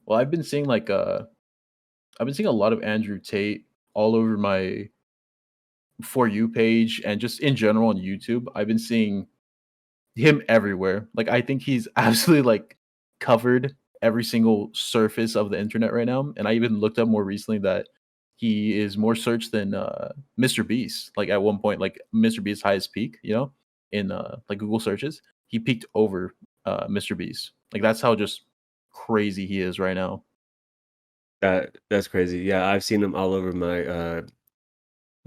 Well, I've been seeing a lot of Andrew Tate all over my For You page and just in general on YouTube. I've been seeing him everywhere. Like, I think he's absolutely, like, covered every single surface of the internet right now, and I even looked up more recently that he is more searched than, Mr. Beast. Like, at one point, like, Mr. Beast's highest peak, in, like, Google searches, he peaked over, Mr. Beast. Like, that's how just crazy he is right now. That's crazy. Yeah, I've seen him all over my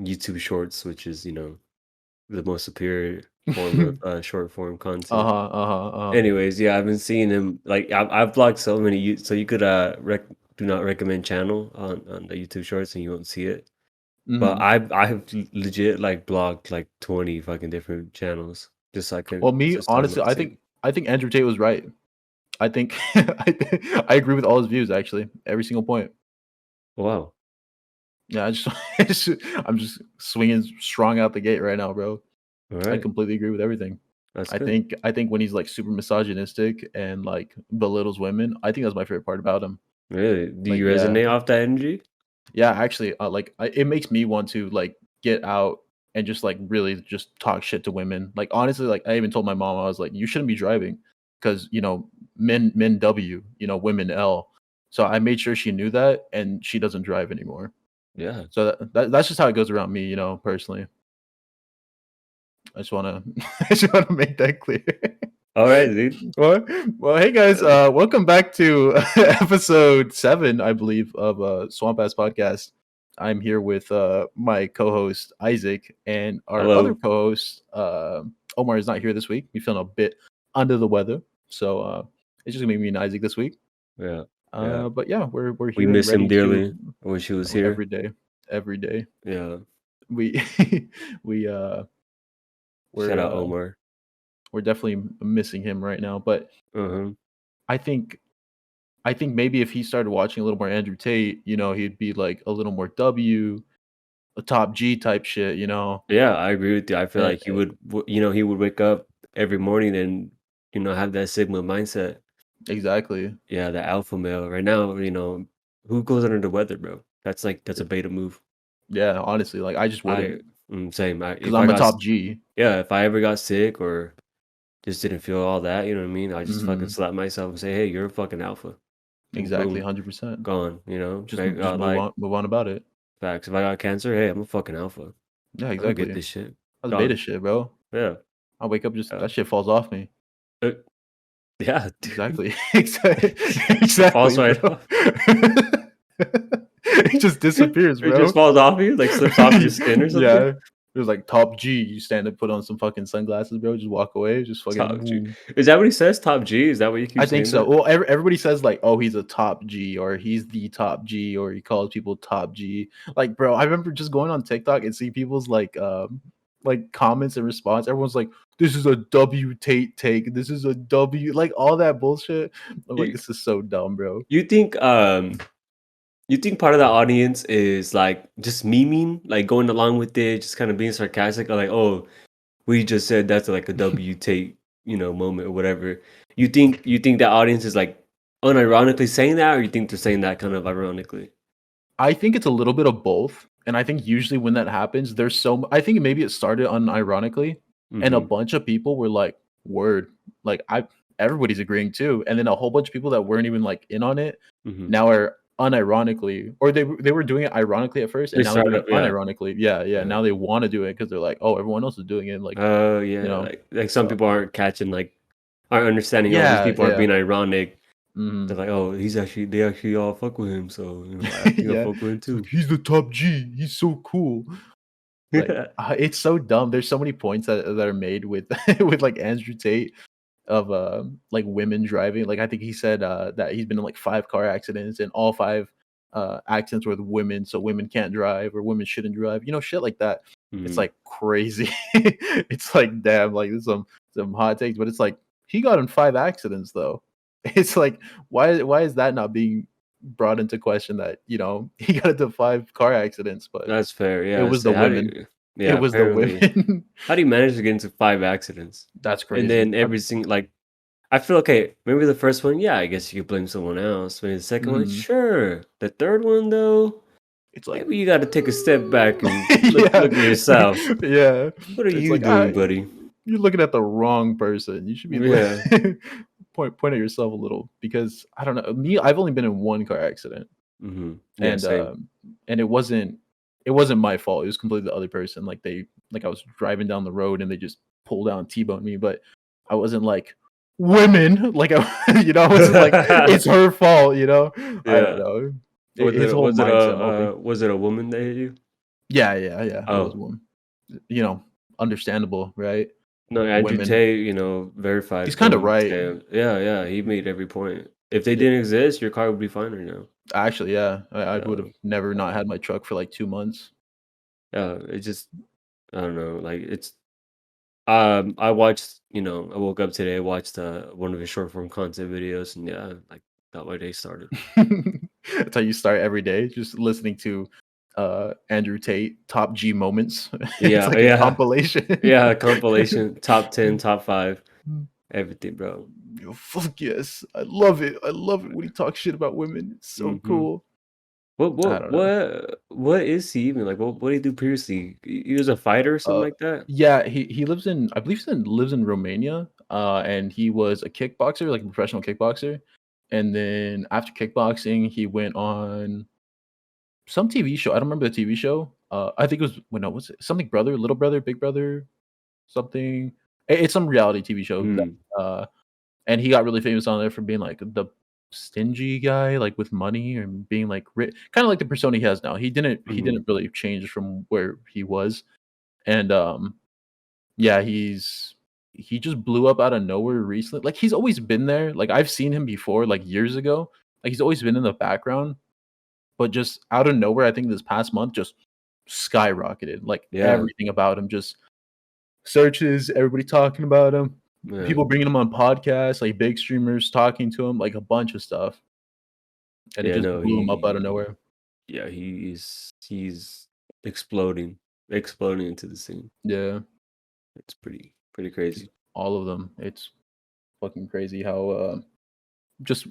YouTube Shorts, which is the most superior form of short form content. Uh-huh, uh-huh, uh-huh. Anyways, yeah, I've been seeing him. Like I've blocked so many. So you could do not recommend channel on the YouTube Shorts, and you won't see it. But Mhm. I have legit like blocked like 20 fucking different channels just so I Well, couldn't me, just so I'm honestly, not seeing. I think Andrew Tate was right. I think I agree with all his views, actually, every single point. Wow. Yeah, I just I'm just swinging strong out the gate right now, bro. All I right. completely agree with everything. That's good. I think when he's, like, super misogynistic and, like, belittles women, I think that's my favorite part about him. Really? Do Like, you yeah. resonate off that energy? Yeah, actually, it makes me want to, like, get out and just, like, really just talk shit to women. Like, honestly, like, I even told my mom, I was like, "You shouldn't be driving because men W, women L." So I made sure she knew that, and she doesn't drive anymore. Yeah. So that's just how it goes around me, personally. I just wanna I just wanna make that clear. All right, dude. Well hey, guys, Uh, welcome back to episode 7, I believe, of, Swamp Ass Podcast. I'm here with, my co-host, Isaac, and our other Hello. co-host, Omar is not here this week. We're feeling a bit under the weather, so, it's just gonna be me and Isaac this week. Yeah. Yeah. But yeah, we're We here and miss him ready to dearly. I wish he was here. every day. Yeah. We we, Shout we're, out uh Omar. we're definitely missing him right now, but Uh-huh. I think I think maybe if he started watching a little more Andrew Tate, he'd be like a little more W, a top G type shit. Yeah, I agree with you. I feel Eh, like he would wake up every morning and, have that Sigma mindset. exactly. Yeah, the alpha male. Right now, who goes under the weather, bro? That's a beta move. Yeah, honestly, like I just I wouldn't same. because I'm a top G. Yeah, if I ever got sick or just didn't feel all that, you know what I mean? I just fucking Mhm. slap myself and say, "Hey, you're a fucking alpha." And Exactly, boom, 100%. gone, If Just I just got like move on about it. facts, if I got cancer, hey, I'm a fucking alpha. Yeah, I don't get exactly. this shit. That's beta Gone. shit, bro. Yeah. I wake up just Yeah. that shit falls off me. Uh, yeah, dude. Exactly. It falls Exactly, bro. right off. It just disappears, It just bro. falls off you, like slips off your skin or something? Yeah. It was like top G. You stand up, put on some fucking sunglasses, bro. Just walk away. Just fucking Top G. boom. Is that what he says? Top G? Is that what you keep I think saying so. that? Well, everybody says like, "Oh, he's a top G," or "He's the top G," or he calls people top G. Like, bro, I remember just going on TikTok and see people's like comments and response. Everyone's like, "This is a W Tate take. This is a W," like all that bullshit. I'm like, You this is so dumb, bro. you think you think part of the audience is like just memeing, like going along with it, just kind of being sarcastic, or like, oh, we just said that's like a W take, moment or whatever. You think that audience is like unironically saying that, or you think they're saying that kind of ironically? I think it's a little bit of both, and I think usually when that happens, I think maybe it started unironically, and a Mm-hmm. bunch of people were like, "Word," like everybody's agreeing too, and then a whole bunch of people that weren't even like in on it Mm-hmm. now are unironically, or they were doing it ironically at first, and They now they're doing started it up, yeah, unironically. Yeah, yeah. yeah. Now they want to do it because they're like, "Oh, everyone else is doing it." Like, Oh you yeah, know, like some so people aren't catching like aren't understanding. Oh, these yeah, people are yeah. being ironic. They're Mhm. like, oh, they actually all fuck with him, so I think I'll Yeah. fuck with him It's like too. he's the top G. He's so cool. Like, it's so dumb. There's so many points that are made with with, like, Andrew Tate of, like, women driving. Like, I think he said, that he's been in, like, 5 car accidents, and all 5, accidents were with women, so women can't drive or women shouldn't drive, shit like that. It's, Mhm. like, crazy. It's like, damn, like, there's some hot takes, but it's like, he got in 5 accidents, though. It's like, why is that not being brought into question that, he got into 5 car accidents, but That's fair. it Yeah. was the So how do women. you? It Yeah. was the Apparently, women. how do you manage to get into 5 accidents? That's And crazy. then every single like, I feel okay. Maybe the first one, yeah, I guess you could blame someone else. Maybe the second one, Mhm. sure. The third one, though, It's like maybe you got to take a step back and yeah. look at yourself. Yeah. What are It's you like, doing, buddy? you're looking at the wrong person. You should be Yeah. point at yourself a little because I don't know. Me, I've only been in one car accident Yeah, and, same. it wasn't my fault. It was completely the other person. Like I was driving down the road and they just pulled out and T-boned me, but I wasn't like, "Women!" Like, I wasn't like, "It's her fault," you know? I don't Yeah. know. His whole mindset multi. Was it a woman that hit you? Yeah, yeah, yeah, it was a Oh, woman. You know, understandable, right? no, Andrew Women. Tate, verified He's kinda phone right. scam. Yeah, yeah, he made every point. If they Yeah, didn't exist, your car would be fine right now. actually, yeah. I Yeah, would've never not had my truck for, like, 2 months. yeah, it just I don't know, like, I watched, I woke up today, watched, one of his short form content videos, and yeah, like, that my day started. That's how you start every day, just listening to, Andrew Tate top G moments. It's Yeah, like a yeah, compilation. yeah, compilation, top 10, top 5, everything, bro. Yo, fuck yes. I love it. I love it when he talks shit about women. It's so Mhm. cool. What I what don't know. what is he even? Like, what did he do previously? He was a fighter or something Uh, like that? yeah, he lives in I believe he lives in Romania, and he was a kickboxer, like a professional kickboxer, and then after kickboxing, he went on some TV show. I don't remember the TV show. I think it was well, no, what's it? Something Brother, Little Brother, Big Brother, something. It's some reality TV show that, Mm, and he got really famous on there for being like the stingy guy, like with money and being like kind of like the persona he has now. He didn't mhm, really change from where he was, and yeah, he just blew up out of nowhere recently. Like, he's always been there, like, I've seen him before, like, years ago. Like, he's always been in the background, but just out of nowhere, I think this past month just skyrocketed. Like, yeah, everything about him just searches, everybody talking about him, yeah. people bringing him on podcasts, like, big streamers talking to him, like, a bunch of stuff, and it Yeah, just no, blew him up out of nowhere. he's exploding, exploding into the scene. Yeah, It's pretty just crazy. all of them. It's fucking crazy how, just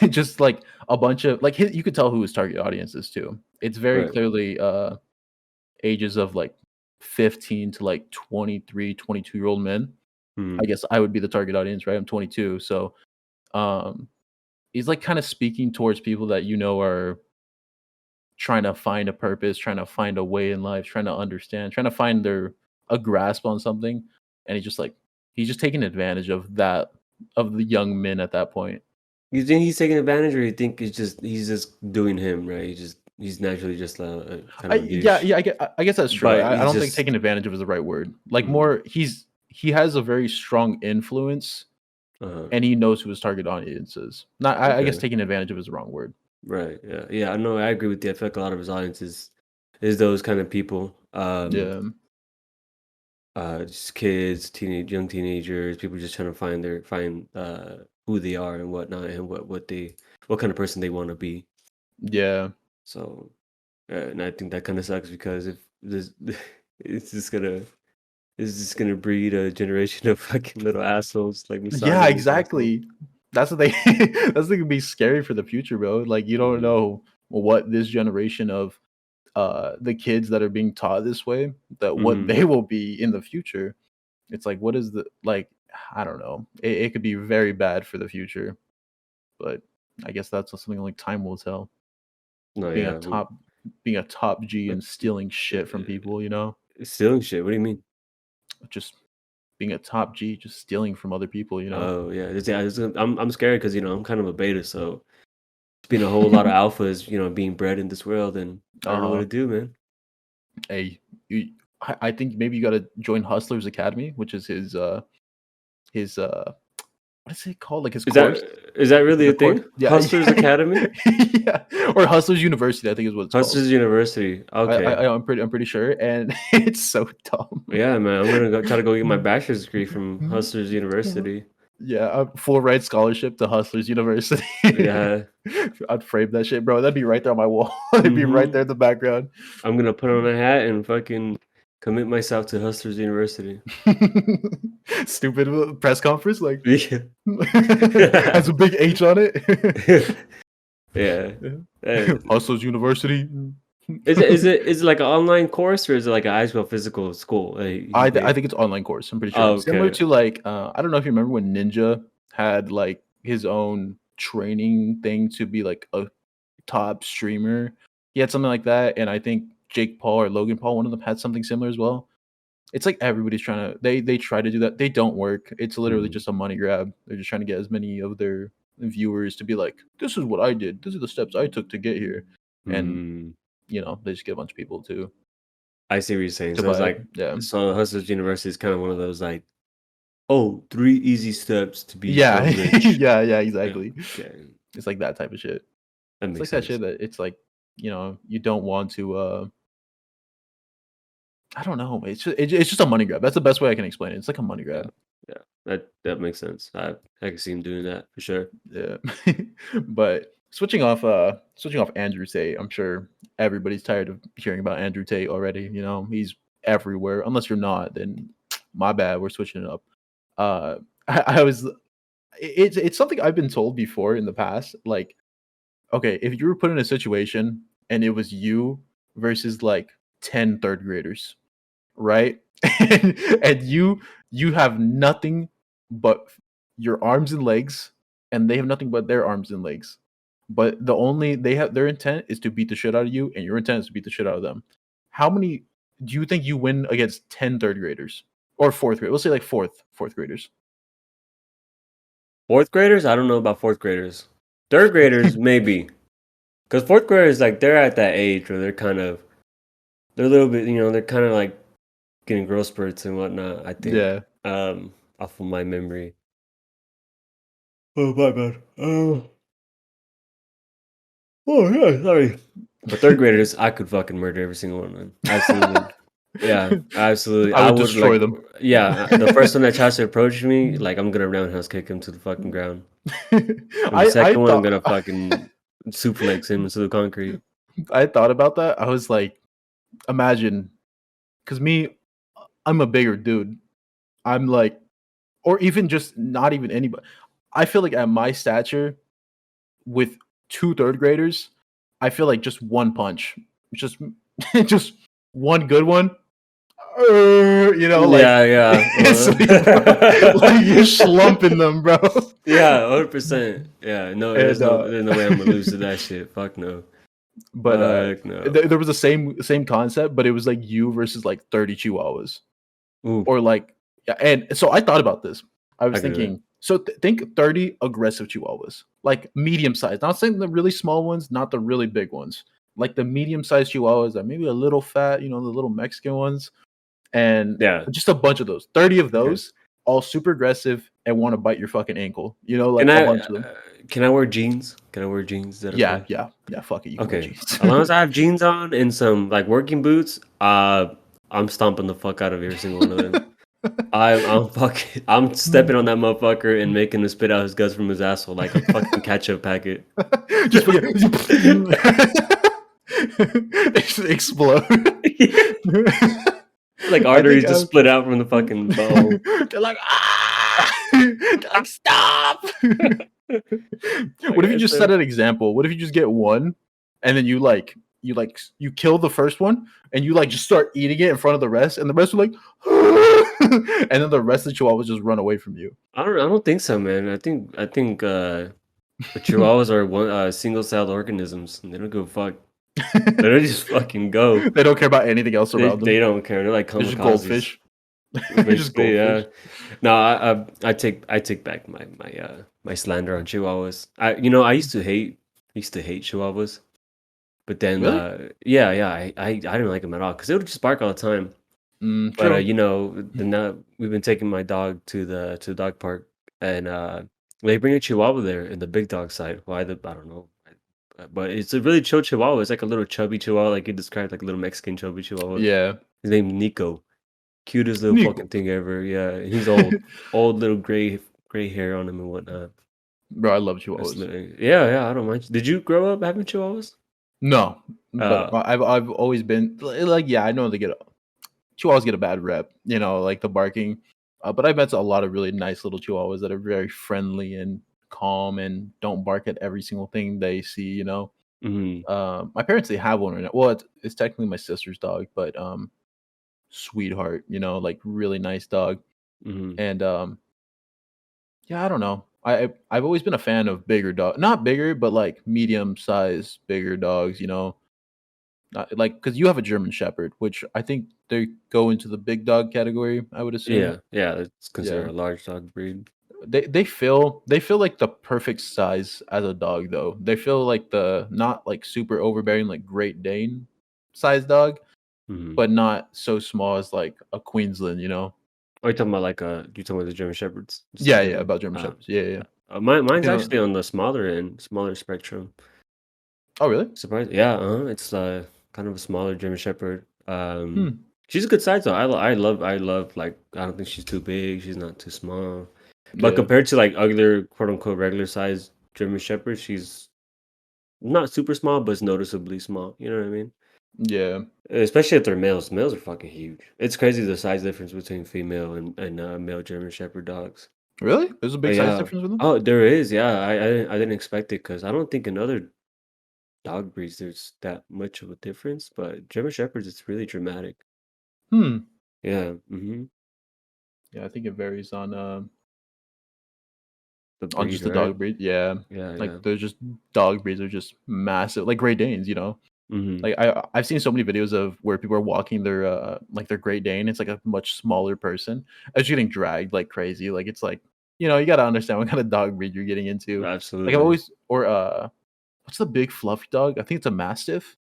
just like a bunch of like you could tell who his target audience is too. It's very Right. clearly ages of like 15 to like 23, 22-year-old men. I Mhm. guess I would be the target audience, right? I'm 22. So um he's like kind of speaking towards people that are trying to find a purpose, trying to find a way in life, trying to understand, trying to find their a grasp on something. And he's just taking advantage of that of the young men at that point. You think he's taking advantage, or you think he's just doing him, right? He's naturally just a kind I of a yeah, douche, yeah, I guess that's true. but I he's don't think just taking advantage of is the right word. Like, mm, more he has a very strong influence, uh and he knows who his target audience is. Not I guess okay. taking advantage of is the wrong word. Right. Yeah. Yeah. I know. I agree with you. I feel like a lot of his audience is those kind of people. Yeah. Just kids, young teenagers, people just trying to find who they are and whatnot, and what kind of person they want to be. Yeah. So, and I think that kind of sucks because if this, it's just gonna it's just gonna breed a generation of fucking little assholes, like Yeah, misogynist assholes. exactly. That's the thing that's the thing be scary for the future, bro. Like, you don't Hmm. know what this generation of, the kids that are being taught this way, that what Hmm. they will be in the future. It's like, what is the like, I don't know. It could be very bad for the future. But I guess that's something like time will tell. No, Being a yeah, top being a top G uh, and stealing shit from people, stealing shit. What do you mean? just being a top G, just stealing from other people. Oh yeah, I'm scared because I'm kind of a beta, so it's been a whole lot of alphas, being bred in this world, and I don't know what Uh-huh. to do, man. Hey, I think maybe you gotta join Hustlers Academy, which is his what is it called? Like his Is that course? is that really The a course, thing? yeah, Hustlers Academy, yeah, or Hustlers University, I think is what it's called. Hustlers University. Okay, I'm pretty sure, and it's so dumb. yeah, man, I'm gonna try to go get my bachelor's degree from Hustlers University. Yeah, a full ride scholarship to Hustlers University. Yeah, I'd frame that shit, bro. That'd be right there on my wall. It'd be right mm-hmm. there in the background. I'm gonna put on a hat and fucking Commit myself to Hustlers University. Stupid press conference, like Yeah. has a big H on it. Yeah. Uh, Hustlers University. is it like an online course or is it like an actual physical school? I think it's online course. I'm pretty sure Oh, similar okay. to like I don't know if you remember when Ninja had like his own training thing to be like a top streamer. He had something like that, and I think Jake Paul or Logan Paul, one of them had something similar as well. It's like everybody's trying to they try to do that. They don't work. It's literally Mhm. just a money grab. They're just trying to get as many of their viewers to be like, this is what I did. These are the steps I took to get here. And Mm, they just get a bunch of people I see what you're saying. to So it's buy it. like, Yeah. so Hustlers University is kind of one of those like, oh, 3 easy steps to Yeah. become rich. yeah, Yeah, exactly. okay, It's like that type of shit. that It's makes like that sense. shit that it's like, you don't want to I don't know. It's just a money grab. That's the best way I can explain it. It's like a money Yeah, grab. yeah, that makes sense. I can see him doing that for sure. Yeah. But switching off Andrew Tate, I'm sure everybody's tired of hearing about Andrew Tate already. He's everywhere. Unless you're not, then my bad. We're switching it up. I was it's something I've been told before in the past. Like, okay, if you were put in a situation and it was you versus like 10 third graders, right? And you have nothing but your arms and legs, and they have nothing but their arms and legs. But they have their intent is to beat the shit out of you, and your intent is to beat the shit out of them. How many do you think you win against 10 third graders or fourth grade? We'll say like fourth graders. Fourth graders, I don't know about fourth graders. Third graders, maybe, because fourth graders like they're at that age where they're a little bit, they're kind of like getting growth spurts and whatnot. I think, Yeah. off of my memory. Oh my bad. Oh yeah, sorry. But third graders, I could fucking murder every single one of them. Absolutely. Yeah, absolutely. I I would would destroy like, them. yeah, the first one that tries to approach me, like I'm gonna roundhouse kick him to the fucking ground. And the I second one, I'm thought gonna fucking suplex him into the concrete. I thought about that. I was like, imagine, because I'm a bigger dude. I'm like, or even just not even anybody. I feel like at my stature, with two third graders, I feel like just one punch, just just one good one. Like Yeah, yeah. it's like you're slumping them, bro. Yeah, 100%. Yeah, no, And there's no way I'm gonna lose to that shit. Fuck no. but Fuck no. there was the same concept, but it was like you versus like 30 Chihuahuas. Ooh, Or like, yeah, and so I thought about this. I I was could do that. thinking, so think 30 aggressive Chihuahuas, like medium size. Not saying the really small ones, not the really big ones. Like the medium sized Chihuahuas that maybe a little fat, the little Mexican ones, and Yeah. just a bunch of those. 30 of Okay. those, all super aggressive and want to bite your fucking ankle. Can Like a I bunch of them. can I wear jeans? Can I wear jeans? Is that Yeah, okay? yeah, yeah. Fuck it, you can wear Okay. jeans. As long as I have jeans on and some like working boots, I'm stomping the fuck out of every single one of them. I'm stepping on that motherfucker and making him spit out his guts from his asshole like a fucking ketchup packet. Just forget. Explode. Like I think arteries just split out from the fucking bone. they're like, ah! They're like, stop. Like What if you I just set said, an example? What if you just get one, and then you kill the first one, and you like just start eating it in front of the rest, and the rest are like, and then the rest of the chihuahuas just run away from you. I don't think so, man. I think the chihuahuas are one single-celled organisms. And they don't give a fuck. They don't just fucking go. They don't care about anything else They around they them. don't care. They're like They're just kamikazes. goldfish. They're just Basically, yeah. goldfish. No, I take back my slander on chihuahuas. I used to hate chihuahuas, but then Really? yeah, I didn't like them at all because they would just bark all the time. But True. then now we've been taking my dog to the dog park, and they bring a Chihuahua there in the big dog side. Why I don't know, but it's a really chill Chihuahua. It's like a little chubby Chihuahua, like you described, like a little Mexican chubby Chihuahua. Yeah. His name's Nico, cutest little Nico. fucking thing ever. Yeah, he's old little gray hair on him and whatnot. Bro, I love chihuahuas. Yeah, I don't mind. Did you grow up having Chihuahuas? No, but Uh, I've always been like, yeah, I know they get Chihuahuas get a bad rep, like the barking. But I met a lot of really nice little Chihuahuas that are very friendly and calm and don't bark at every single thing they see. Mhm, My parents, they have one right now. Well, it's technically my sister's dog, but sweetheart, like really nice dog. mhm. And yeah, I don't know. I've always been a fan of bigger dog, not bigger, but like medium size, bigger dogs. Not, like because you have a German Shepherd, which I think they go into the big dog category. I would assume. Yeah, yeah, it's Yeah, considered a large dog breed. they feel like the perfect size as a dog though. They feel like the not like super overbearing like Great Dane size dog, Mhm. but not so small as like a Queensland. Are you talking about like, you talking about the German Shepherds? Just in Yeah, yeah, general? about German Shepherds. Yeah, yeah. Mine's Yeah. actually on the smaller end, smaller spectrum. Oh, really? Surprised, yeah, it's, kind of a smaller German Shepherd. Hmm. She's a good size though. I love, like, I don't think she's too big, she's not too small. But Yeah, compared to, like, other quote unquote regular size German Shepherds, she's not super small, but it's noticeably small. You know what I mean? yeah. Especially if they're males. Males are fucking huge. It's crazy the size difference between female and male German Shepherd dogs. Really? There's a Oh big size yeah. difference with them? Oh, there is. Yeah, I didn't expect it because I don't think in other dog breeds there's that much of a difference, but German Shepherds it's really dramatic. Hmm. Yeah. Hmm. Yeah, I think it varies The on breed, just the right? dog breed. Yeah. Yeah, Like yeah. there's just dog breeds are just massive, like Great Danes. Hmm. Like I've seen so many videos of where people are walking their like their Great Dane. It's like a much smaller person. It's getting dragged like crazy. Like it's like, you gotta understand what kind of dog breed you're getting into. Like I've Absolutely. always or what's the big fluffy dog? I think it's a Mastiff.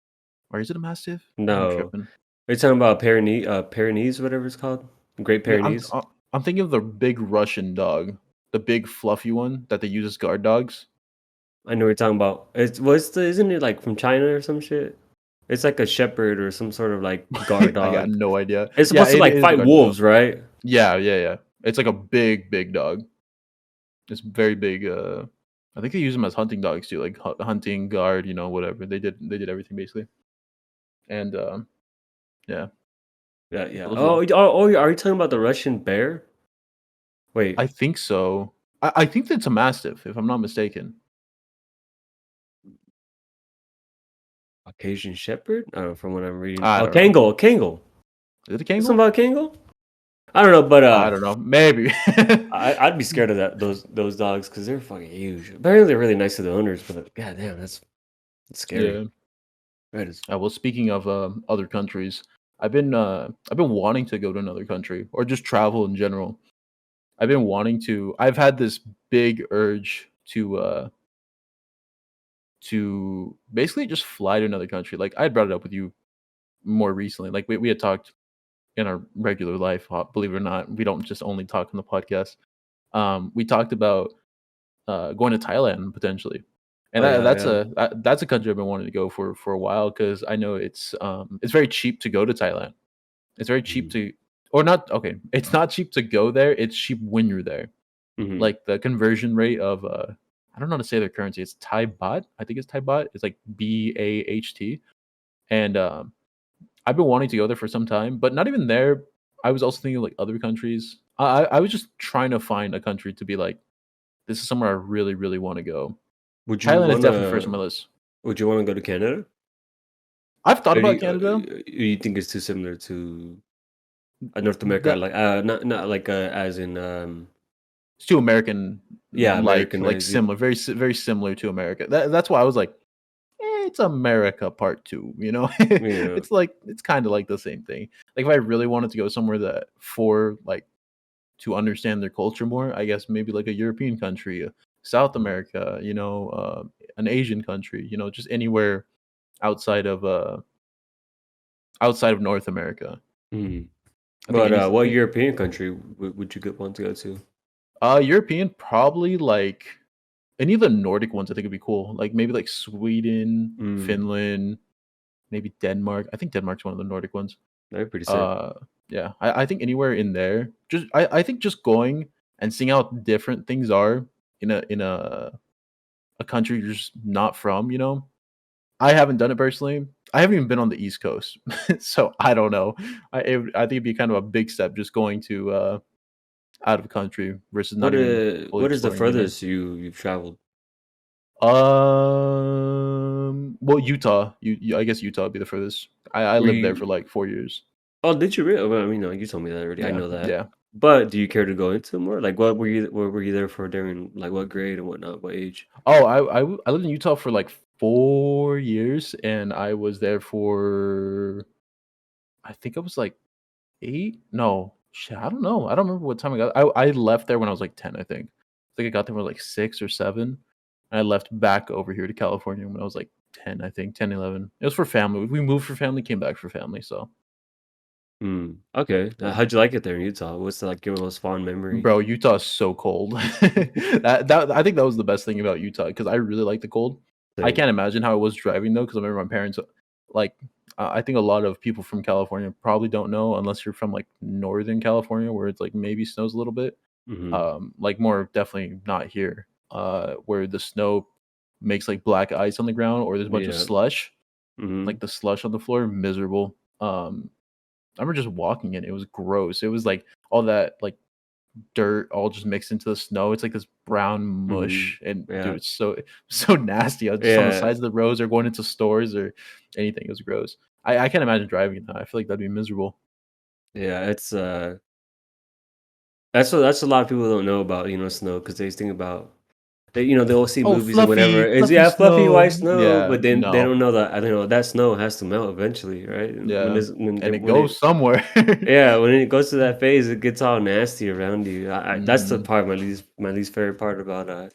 Or is it a Mastiff? Maybe I'm No. tripping. Are you talking about Pyrenees, whatever it's called? Great Yeah, I'm Pyrenees? I I'm thinking of the big Russian dog, the big fluffy one that they use as guard dogs. I know what you're talking about. Isn't it like from China or some shit? It's like a shepherd or some sort of like guard I got dog. no idea. It's Yeah, supposed to it like is a fight guard dog, though. wolves, right? Yeah, yeah, yeah. It's like a big, big dog. It's very big, I think they use them as hunting dogs too, like hunting, guard, whatever. They did everything basically. And, yeah, Yeah, yeah. those Oh, are are you talking about the Russian bear? I Wait, think so. I think that's a Mastiff, if I'm not mistaken. Caucasian shepherd? I don't know from what I'm reading. I Oh, don't know. Kangal, Kangal. Is it a Is something Kangol? about Kangal? I don't know, but I don't know. Maybe. I'd be scared of that those dogs because they're fucking huge. Apparently, they're really nice to the owners, but god damn, that's scary. Yeah. That is. Well, speaking of other countries, I've been wanting to go to another country or just travel in general. I've been wanting to. I've had this big urge to basically just fly to another country. Like I had brought it up with you more recently. Like we had talked in our regular life. Believe it or not, we don't just only talk on the podcast. We talked about going to Thailand potentially, and Oh yeah, that's a country I've been wanting to go for a while because I know it's very cheap to go to Thailand. It's very cheap yeah. to or not okay, it's not cheap to go there, it's cheap when you're there. Hmm. Like, the conversion rate of, I don't know how to say their currency, it's Thai baht? I think it's Thai baht, it's like BAHT, and, I've been wanting to go there for some time, but not even there. I was also thinking of, like, other countries. I was just trying to find a country to be like, "This is somewhere I really, really wanna go." Would you Thailand is definitely first on wanna my list. Would you wanna go to Canada? I've thought Or about Canada. you think it's too similar to North America? That Like, not like, as in, It's too American, yeah, like Americanized. similar, very similar to America. That's why I was like, it's America part 2, Yeah. It's kinda like the same thing. Like, if I really wanted to go somewhere that for, like, to understand their culture more, I guess maybe like a European country, South America, an Asian country, just anywhere outside of, uh outside of North America. Mhm. I think But, what any European country would you want to go to? European, probably, like any of the Nordic ones I think would be cool, like, maybe, like, Sweden, Mm, Finland, maybe Denmark. I think Denmark's one of the Nordic ones. that'd be pretty sick. Uh, yeah, I think anywhere in there, I think just going and seeing how different things are in a country you're just not from. I haven't done it personally. I haven't even been on the East Coast, so I don't know. I think it'd be kind of a big step just going to out of the country versus not even fully What is the exploring anywhere. furthest you've traveled? Well, Utah. I guess Utah would be the furthest. I Were lived there for you like 4 years. Oh, did you really? Well, I mean, no, you told me that already. I Yeah, know that. yeah. But do you care to go into more? Like, what were you there for during, like, what grade and whatnot, what age? Oh, I lived in Utah for like 4 years, and I was there for I think I was like 8? No, shit, I don't know. I don't remember what time I got. I left there when I was like 10, I think. I think I got there when I was like 6 or 7. And I left back over here to California when I was like 10, I think, 10, 11. It was for family. We moved for family, came back for family, so Okay. yeah. How'd you like it there in Utah? What's like your most fond memory? Bro, Utah's so cold. That I think that was the best thing about Utah because I really like the cold. I Same. can't imagine how it was driving though, because I remember my parents like I think a lot of people from California probably don't know unless you're from like Northern California where it's like maybe snows a little bit. Hmm. Like more definitely not here. Where the snow makes like black ice on the ground or there's a bunch of Yeah. slush, Hmm. like the slush on the floor, miserable. I remember just walking in, it was gross. It was like all that like dirt all just mixed into the snow. It's like this brown Hmm. mush, and dude, Yeah. it's so so nasty. I was just on the Yeah. sides of the roads or going into stores or anything. It was gross. I can't imagine driving it now. I feel like that'd be miserable. Yeah. That's a lot of people don't know about, snow because they think about they'll see Oh, movies and whatever. It's fluffy yeah, fluffy white snow. snow, Yeah, but then they no, don't know that I don't know that snow has to melt eventually, right? And yeah, and it when goes it somewhere. yeah, when it goes to that phase, it gets all nasty around you. That's the Hmm. part my least favorite part about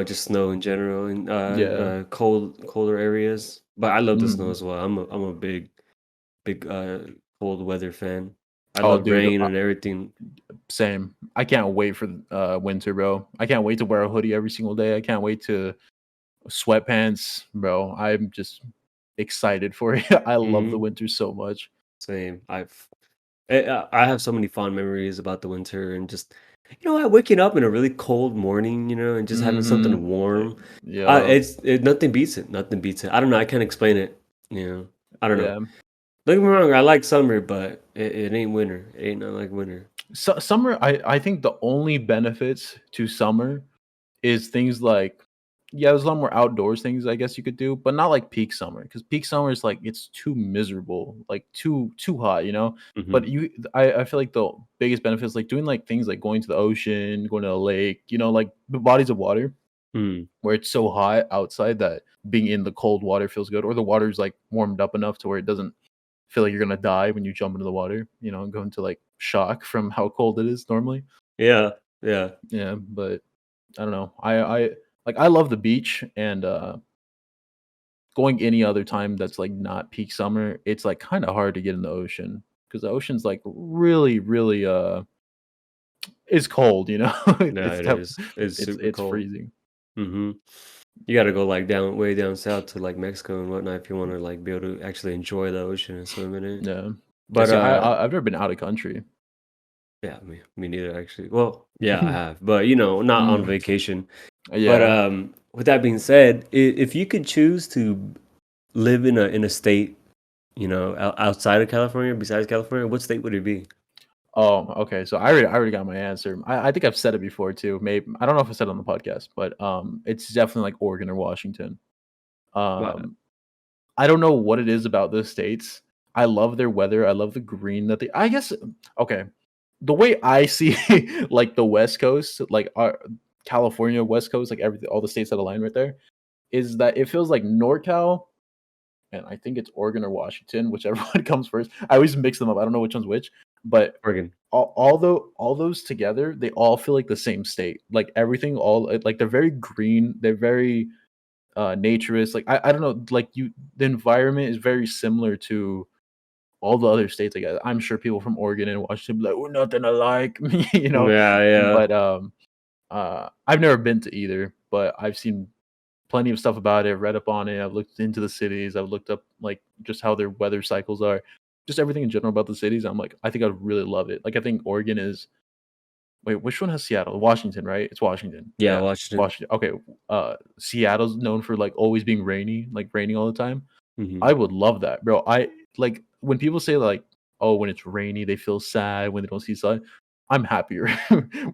just snow in general and Yeah. colder areas. But I love the snow Hmm. as well. I'm a big cold weather fan. I Oh, love dude, rain and everything. same. I can't wait for winter, bro. I can't wait to wear a hoodie every single day. I can't wait to sweatpants, bro. I'm just excited for it. I love the Hmm. winter so much. Same. I have so many fond memories about the winter and just waking up in a really cold morning, and just having Mhm. something warm. Yup. Nothing beats it. Nothing beats it. I don't know. I can't explain it. I don't know. Yeah. Don't get me wrong. I like summer, but it ain't winter. It ain't not like winter. Summer, I think the only benefits to summer is things like yeah, there's a lot more outdoors things I guess you could do, but not like peak summer because peak summer is like it's too miserable, like too hot, you know? Hmm. But I feel like the biggest benefit is like doing like things like going to the ocean, going to a lake, like the bodies of water Mm. where it's so hot outside that being in the cold water feels good, or the water's like warmed up enough to where it doesn't feel like you're gonna die when you jump into the water, and go into like shock from how cold it is normally. Yeah. Yeah. Yeah, but I don't know. I love the beach and going any other time that's like not peak summer, it's like kind of hard to get in the ocean because the ocean's like really, really is cold, Yeah. It's It tough. is. It's super It's cold. freezing. Hmm. You got to go like way down south to like Mexico and whatnot if you want to like be able to actually enjoy the ocean and swim in it. Yeah. Yeah, But see, I've never been out of country. yeah, me neither actually. Well, yeah, I have, but not on Mm, vacation. But yeah. with that being said, if you could choose to live in a state, outside of California, besides California, what state would it be? Oh, okay. So I already got my answer. I think I've said it before too. Maybe I don't know if I said it on the podcast, but it's definitely like Oregon or Washington. What? Um, I don't know what it is about those states. I love their weather. I love the green that they. I guess okay. The way I see like the West Coast, like our California West Coast, like everything, all the states that align right there, is that it feels like NorCal, and I think it's Oregon or Washington, whichever one comes first. I always mix them up. I don't know which one's which, but Oregon. all those together, they all feel like the same state. Like everything, all like they're very green. They're very naturist. Like I don't know. Like the environment is very similar to all the other states. Like I'm sure people from Oregon and Washington be like, we're nothing alike, Yeah, yeah. But I've never been to either, but I've seen plenty of stuff about it, read up on it. I've looked into the cities. I've looked up like just how their weather cycles are, just everything in general about the cities. I'm like, I think I'd really love it. Like I think Oregon is wait, which one has Seattle? Washington, right? It's Washington. Yeah, Yeah, Washington. Washington. Okay, Seattle's known for like always being rainy, like raining all the time. Hmm. I would love that, bro. I like when people say like, "Oh, when it's rainy, they feel sad when they don't see sun." I'm happier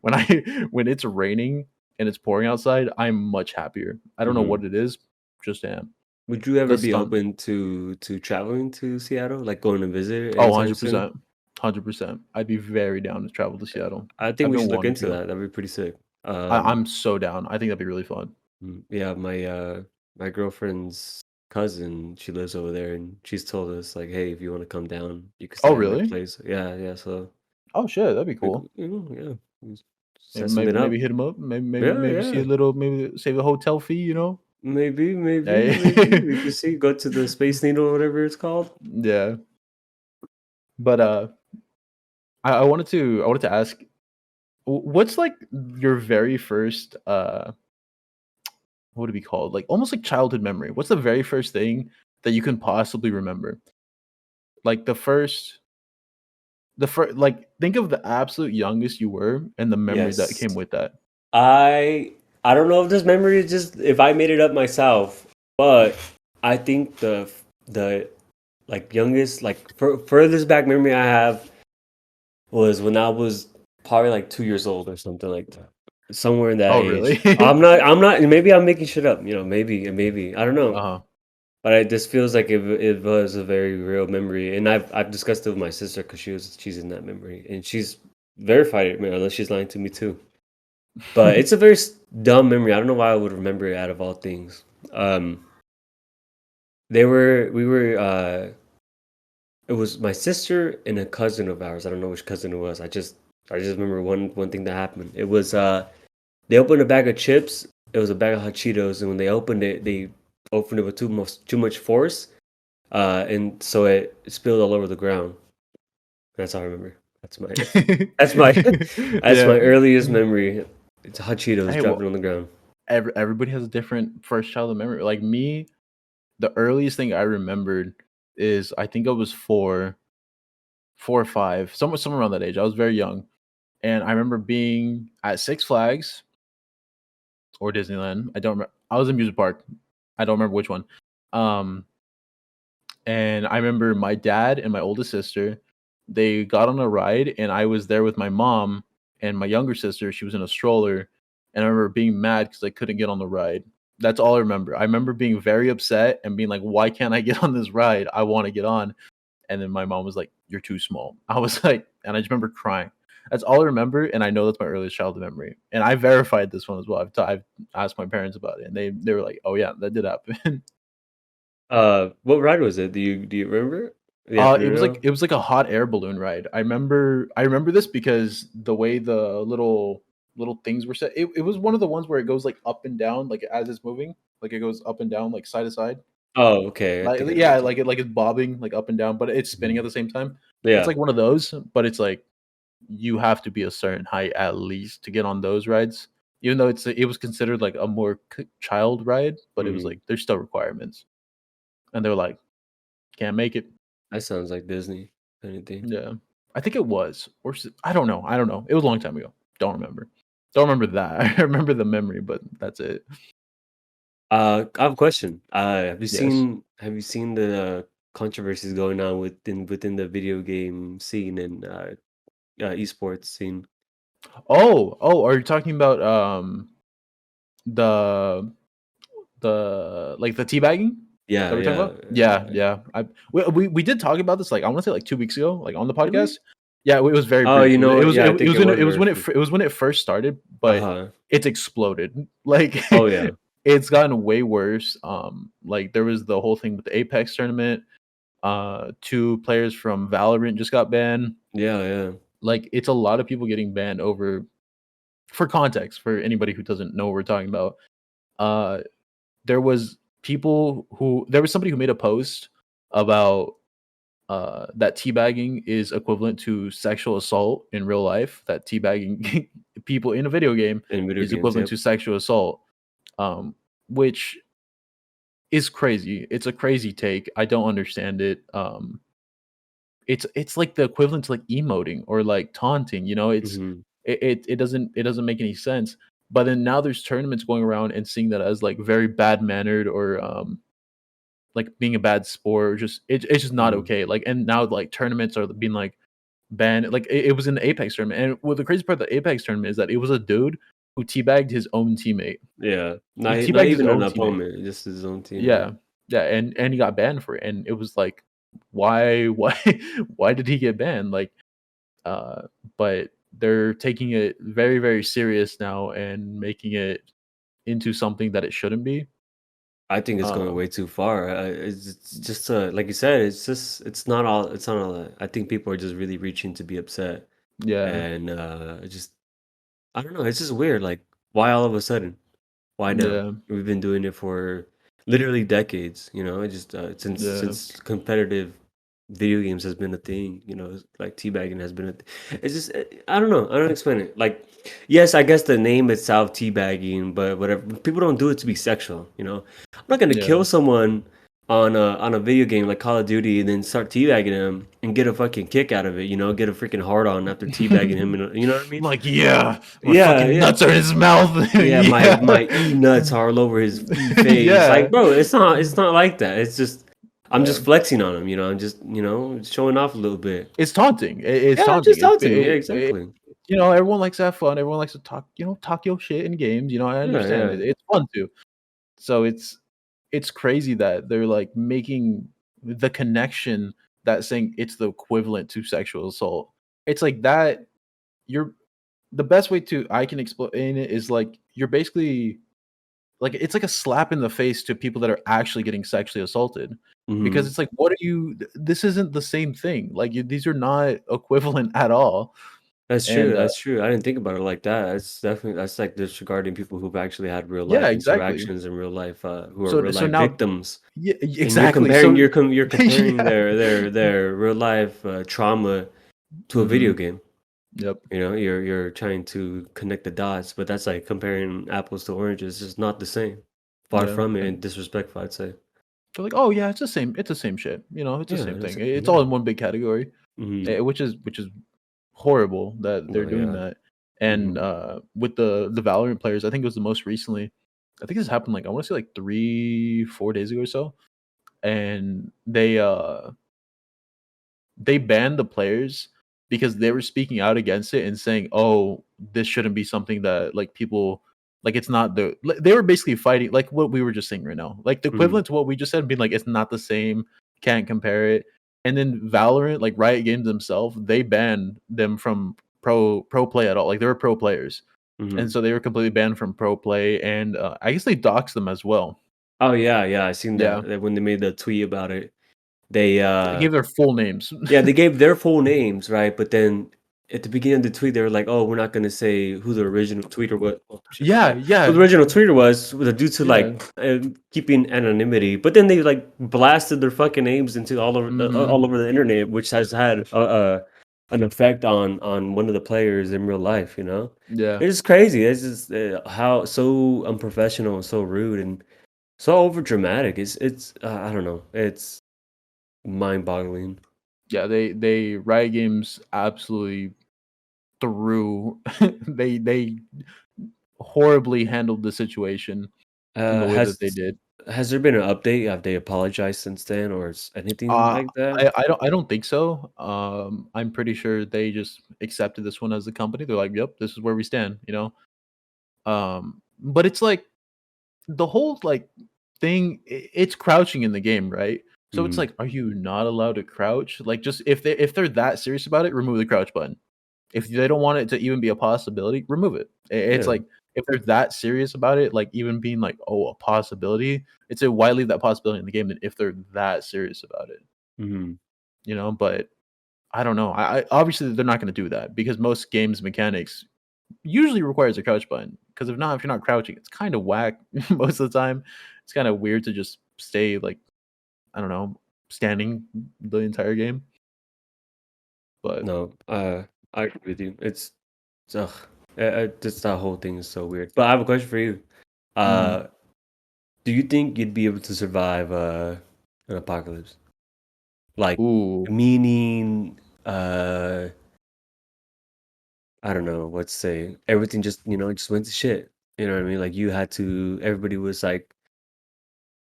when I when it's raining and it's pouring outside. I'm much happier. I don't know Hmm. what it is, just am. Would you ever The be sun. open to traveling to Seattle, like going to visit Oh, anytime soon? 100%. 100%. I'd be very down to travel to Seattle. I think I've we been should look wanting to into go. that. That'd be pretty sick. I'm so down. I think that'd be really fun. Yeah, my girlfriend's cousin, she lives over there, and she's told us like, hey, if you want to come down, you can Oh, stay at my really? place. Yeah, yeah. So Oh, shit, that'd be cool. yeah, we set Maybe something maybe up. hit him up. Yeah, Maybe see yeah. a little. Maybe save a hotel fee. Maybe Hey. we could see go to the Space Needle or whatever it's called. Yeah, but I wanted to ask, what's like your very first what would it be called? Like almost like childhood memory. What's the very first thing that you can possibly remember? Like the first, like think of the absolute youngest you were and the memory that Yes. came with that. I don't know if this memory is just if I made it up myself, but I think the like youngest like furthest back memory I have was when I was probably like 2 years old or something like that. Somewhere in that Oh, really? age. I'm not maybe I'm making shit up, maybe. I don't know. Uh-huh. But it just feels like it was a very real memory. And I've discussed it with my sister because she's in that memory. And she's verified it, man, unless she's lying to me too. But it's a very dumb memory. I don't know why I would remember it out of all things. Um, we were it was my sister and a cousin of ours. I don't know which cousin it was. I just remember one thing that happened. It was they opened a bag of chips. It was a bag of hot Cheetos, and when they opened it with too much force, and so it spilled all over the ground. That's all I remember. That's my that's Yeah. my earliest memory. It's hot Cheetos Hey, dropping well, on the ground. everybody has a different first childhood memory. Like me, the earliest thing I remembered is I think I was 4 or 5, somewhere around that age. I was very young, and I remember being at Six Flags or Disneyland. I don't remember. I was in Music Park. I don't remember which one. Um, and I remember my dad and my oldest sister, they got on a ride, and I was there with my mom and my younger sister. She was in a stroller, and I remember being mad because I couldn't get on the ride. That's all I remember. I remember being very upset and being like, "Why can't I get on this ride? I want to get on." And then my mom was like, "You're too small." I was like, and I just remember crying. That's all I remember, and I know that's my earliest childhood memory. And I verified this one as well. I've asked my parents about it, and they were like, "Oh yeah, that did happen." What ride was it? Do you remember? Do you happen to know? It was like a hot air balloon ride. I remember this because the way the little things were set, it was one of the ones where it goes like up and down, like as it's moving, like it goes up and down, like side to side. Oh, okay. I Like think I know what yeah, you're talking like it's bobbing like up and down, but it's spinning Mhm. at the same time. It's Yeah. like one of those, but it's like you have to be a certain height at least to get on those rides. Even though it was considered like a more child ride, but it was Mhm. like there's still requirements, and they were like, can't make it. That sounds like Disney, if anything. Yeah. I think it was, or I don't know. I don't know. It was a long time ago. Don't remember. Don't remember that. I remember the memory, but that's it. I have a question. Yes. Have you seen the controversies going on within the video game scene and esports scene? Are you talking about the like the teabagging? Is that Yeah, what we're talking yeah, about? Yeah, yeah. yeah. We did talk about this like I want to say like 2 weeks ago, like on the Did we? podcast. Yeah, it was very Oh, brief. you know what? Yeah, I think it was It was very when free. it was when it first started, but Uh-huh. it's exploded. Like Oh yeah. it's gotten way worse. Like there was the whole thing with the Apex tournament. 2 players from Valorant just got banned. Yeah, yeah. Like it's a lot of people getting banned over. For context, for anybody who doesn't know what we're talking about, uh, there was somebody who made a post about that teabagging is equivalent to sexual assault in real life. That teabagging people in a video game In video is games, equivalent yep. to sexual assault, which is crazy. It's a crazy take. I don't understand it. It's like the equivalent to like emoting or like taunting. You know, Mhm. It doesn't make any sense. But then now there's tournaments going around and seeing that as like very bad mannered or like being a bad sport or just it's just not Mhm. okay. Like and now like tournaments are being like banned. Like it was in the Apex tournament. And what the crazy part of the Apex tournament is that it was a dude who teabagged his own teammate. Yeah. He Not teabagged his even an own teammate. opponent, just his own teammate. Yeah. Yeah, and he got banned for it. And it was like, why why did he get banned? Like uh but they're taking it very, very serious now and making it into something that it shouldn't be. I think it's going Um way too far. It's just like you said, it's not all that. I think people are just really reaching to be upset. yeah. And just I don't know, it's just weird. Like, why all of a sudden? Why now? Yeah. We've been doing it for literally decades, you know. It just Yeah. since competitive video games has been a thing, you know, like teabagging has been a. It's just I don't know. I don't explain it. Like, yes, I guess the name itself teabagging, but whatever. People don't do it to be sexual, you know. I'm not gonna Yeah. kill someone on a video game like Call of Duty and then start teabagging him and get a fucking kick out of it, you know, get a freaking hard on after teabagging him, and you know what I mean? Like, yeah, my Yeah, fucking yeah. nuts are in his mouth. Yeah, Yeah. my E nuts are all over his E face. Yeah. Like, bro, it's not like that. It's just I'm Yeah. just flexing on him, you know. I'm just, showing off a little bit. It's taunting. It's Yeah, taunting. just taunting. Yeah, exactly. Everyone likes to have fun. Everyone likes to talk, talk your shit in games. I Yeah, understand yeah. it. It's fun too. So it's crazy that they're like making the connection that saying it's the equivalent to sexual assault. It's like that you're the best way to I can explain it is like you're basically like it's like a slap in the face to people that are actually getting sexually assaulted because Mhm. it's like what are you this isn't the same thing. Like these are not equivalent at all. That's true. And That's true. I didn't think about it like that. That's like disregarding people who've actually had real yeah, life exactly. interactions in real life, who are real So life now victims. yeah, And you're exactly. comparing So you're comparing yeah. their real life trauma to a video Mhm. game. Yep. You know, you're trying to connect the dots, but that's like comparing apples to oranges. It's not the same. Far Yeah. from it, and And disrespectful, I'd say. they're like, "Oh yeah, it's the same shit." It's the Yeah, same that's thing. it. It's all Yeah. in one big category. Mhm. Which is horrible that they're No, doing yeah. that. And Mhm. with the Valorant players, I think it was the most recently. I think this happened like I want to say like 3, 4 days ago or so. And they banned the players because they were speaking out against it and saying, "Oh, this shouldn't be something that like people like it's not the." They were basically fighting like what we were just saying right now, like the Mhm. equivalent to what we just said, being like it's not the same, can't compare it. And then Valorant, like Riot Games themselves, they banned them from pro play at all. Like they were pro players, and Mhm. so they were completely banned from pro play, and I guess they doxed them as well. Oh, yeah, yeah, I seen Yeah, that when they made the tweet about it. They, they gave their full names. yeah, they gave their full names, right? But then at the beginning of the tweet, they were like, "Oh, we're not gonna say who the original tweeter was." Oh shit, my Yeah, bad. Who the yeah, original tweeter was due to yeah. like keeping anonymity. But then they like blasted their fucking names into all Hmm. over the internet, which has had an effect on one of the players in real life. You know, Yeah. it's just crazy. It's just how so unprofessional and so rude and so over dramatic. It's I don't know. It's mind boggling. Yeah, they Riot Games absolutely threw they horribly handled the situation in the way that Has they did. there been an update? Have they apologized since then, or anything Uh, like that? I don't think so. I'm pretty sure they just accepted this one as a company. They're like, "Yep, this is where we stand." But it's like the whole like thing. It's crouching in the game, right? So it's Mhm. like, are you not allowed to crouch? Like, just if they're that serious about it, remove the crouch button. If they don't want it to even be a possibility, remove it. It's Yeah. like if they're that serious about it, like even being like, "Oh, a possibility," it's a why leave that possibility in the game than if they're that serious about it, Mhm. But I don't know. I obviously they're not gonna do that because most games mechanics usually requires a crouch button. Because if you're not crouching, it's kind of whack most of the time. It's kinda weird to just stay like, I don't know, standing the entire game, but No, I agree with you. Ugh, just that whole thing is so weird. But I have a question for you. mhm. Uh, do you think you'd be able to survive an apocalypse? Like, Ooh. meaning, uh, I don't know what to say. Everything just, just went to shit. You know what I mean? Like you had to. Everybody was like,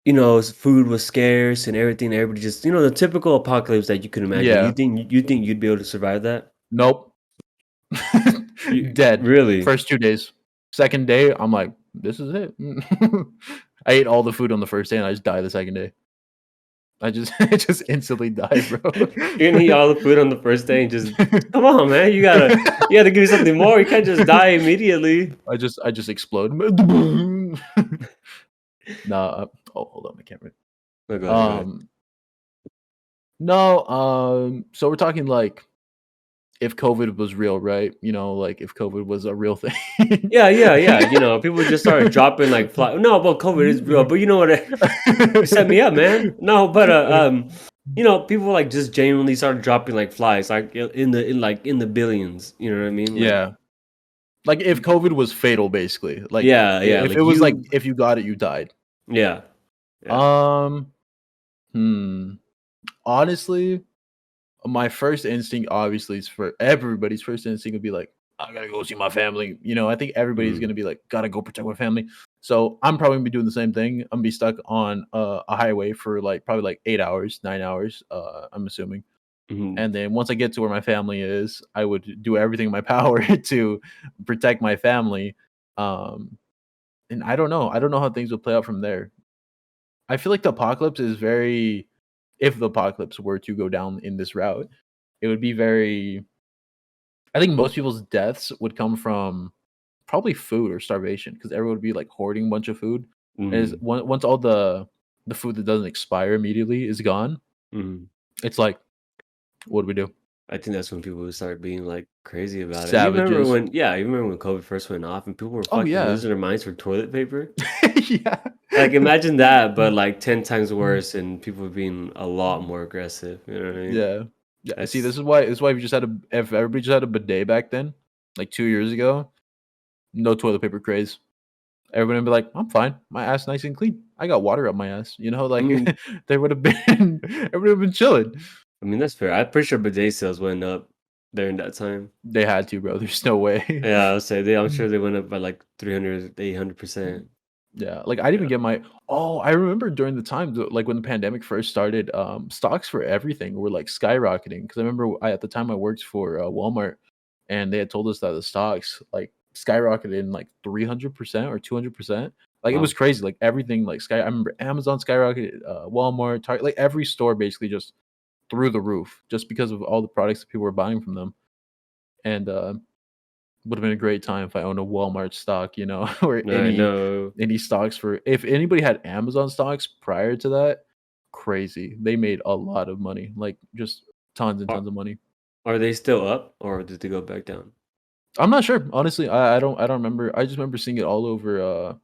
food was scarce and everything. Everybody just, the typical apocalypse that you can imagine. You Yeah. think you think you'd be able to survive that? Nope. You Dead. really? First 2 days. Second day, I'm like, this is it. I ate all the food on the first day and I just died the second day. I just I just instantly died, bro. You're gonna eat all the food on the first day and just come on, man. You gotta give me something more. You can't just die immediately. I just explode. Nah. Oh, hold on, my camera. Oh, go ahead, go ahead. Um, no. So we're talking like if COVID was real, right? Like if COVID was a real thing. Yeah, yeah, yeah. People just started dropping like fly. No, but COVID is real. But you know what? You set me up, man. No, but people like just genuinely started dropping like flies, like in the billions. You know what I mean? Like, Yeah. Like if COVID was fatal, basically. Like yeah, yeah. if it Like was like if you got it, you died. yeah, yeah. Um, hmm. Honestly, my first instinct, obviously, is for everybody's first instinct would be like, I gotta go see my family. I think everybody's Mm, gonna be like, gotta go protect my family. So I'm probably gonna be doing the same thing. I'm gonna be stuck on a highway for like probably like 8 hours, 9 hours. I'm assuming. mhm. And then once I get to where my family is, I would do everything in my power to protect my family. Um, and I don't know. I don't know how things would play out from there. I feel like the apocalypse is very if the apocalypse were to go down in this route, it would be very I think most people's deaths would come from probably food or starvation because everyone would be like hoarding a bunch of food. And Mhm, once all the food that doesn't expire immediately is gone, mhm. it's like, what do we do? I think that's when people would start being like crazy about it. You remember Savages. when, yeah, you remember when COVID first went off and people were Oh fucking yeah. losing their minds for toilet paper? Yeah. Like imagine that, but like 10 times worse and people being a lot more aggressive. You know what I mean? Yeah. Yeah. See, That's this is why if everybody just had a bidet back then, like 2 years ago, no toilet paper craze. Everyone would be like, "I'm fine. My ass nice and clean. I got water up my ass." I Like mean they would have been everyone would have been chilling. I mean that's fair. I'm pretty sure bidet sales went up during that time. They had to, bro. There's no way. Yeah, I'll say I'm sure they went up by like 300, 800%. Yeah, like, I didn't even Yeah. get my I remember during the time, like, when the pandemic first started, stocks for everything were, like, skyrocketing. Because I remember at the time I worked for, Walmart, and they had told us that the stocks, like, skyrocketed in, like, 300% or 200%. Like, it was Wow. crazy, like, everything, like, I remember Amazon skyrocketed, Walmart, Target, like, every store basically just through the roof just because of all the products that people were buying from them, and, would have been a great time if I owned a Walmart stock, or I know. any stocks for if anybody had Amazon stocks prior to that, crazy. They made a lot of money, like just tons and Are tons of money. are they still up or did they go back down? I'm not sure. Honestly, I don't remember. I just remember seeing it all over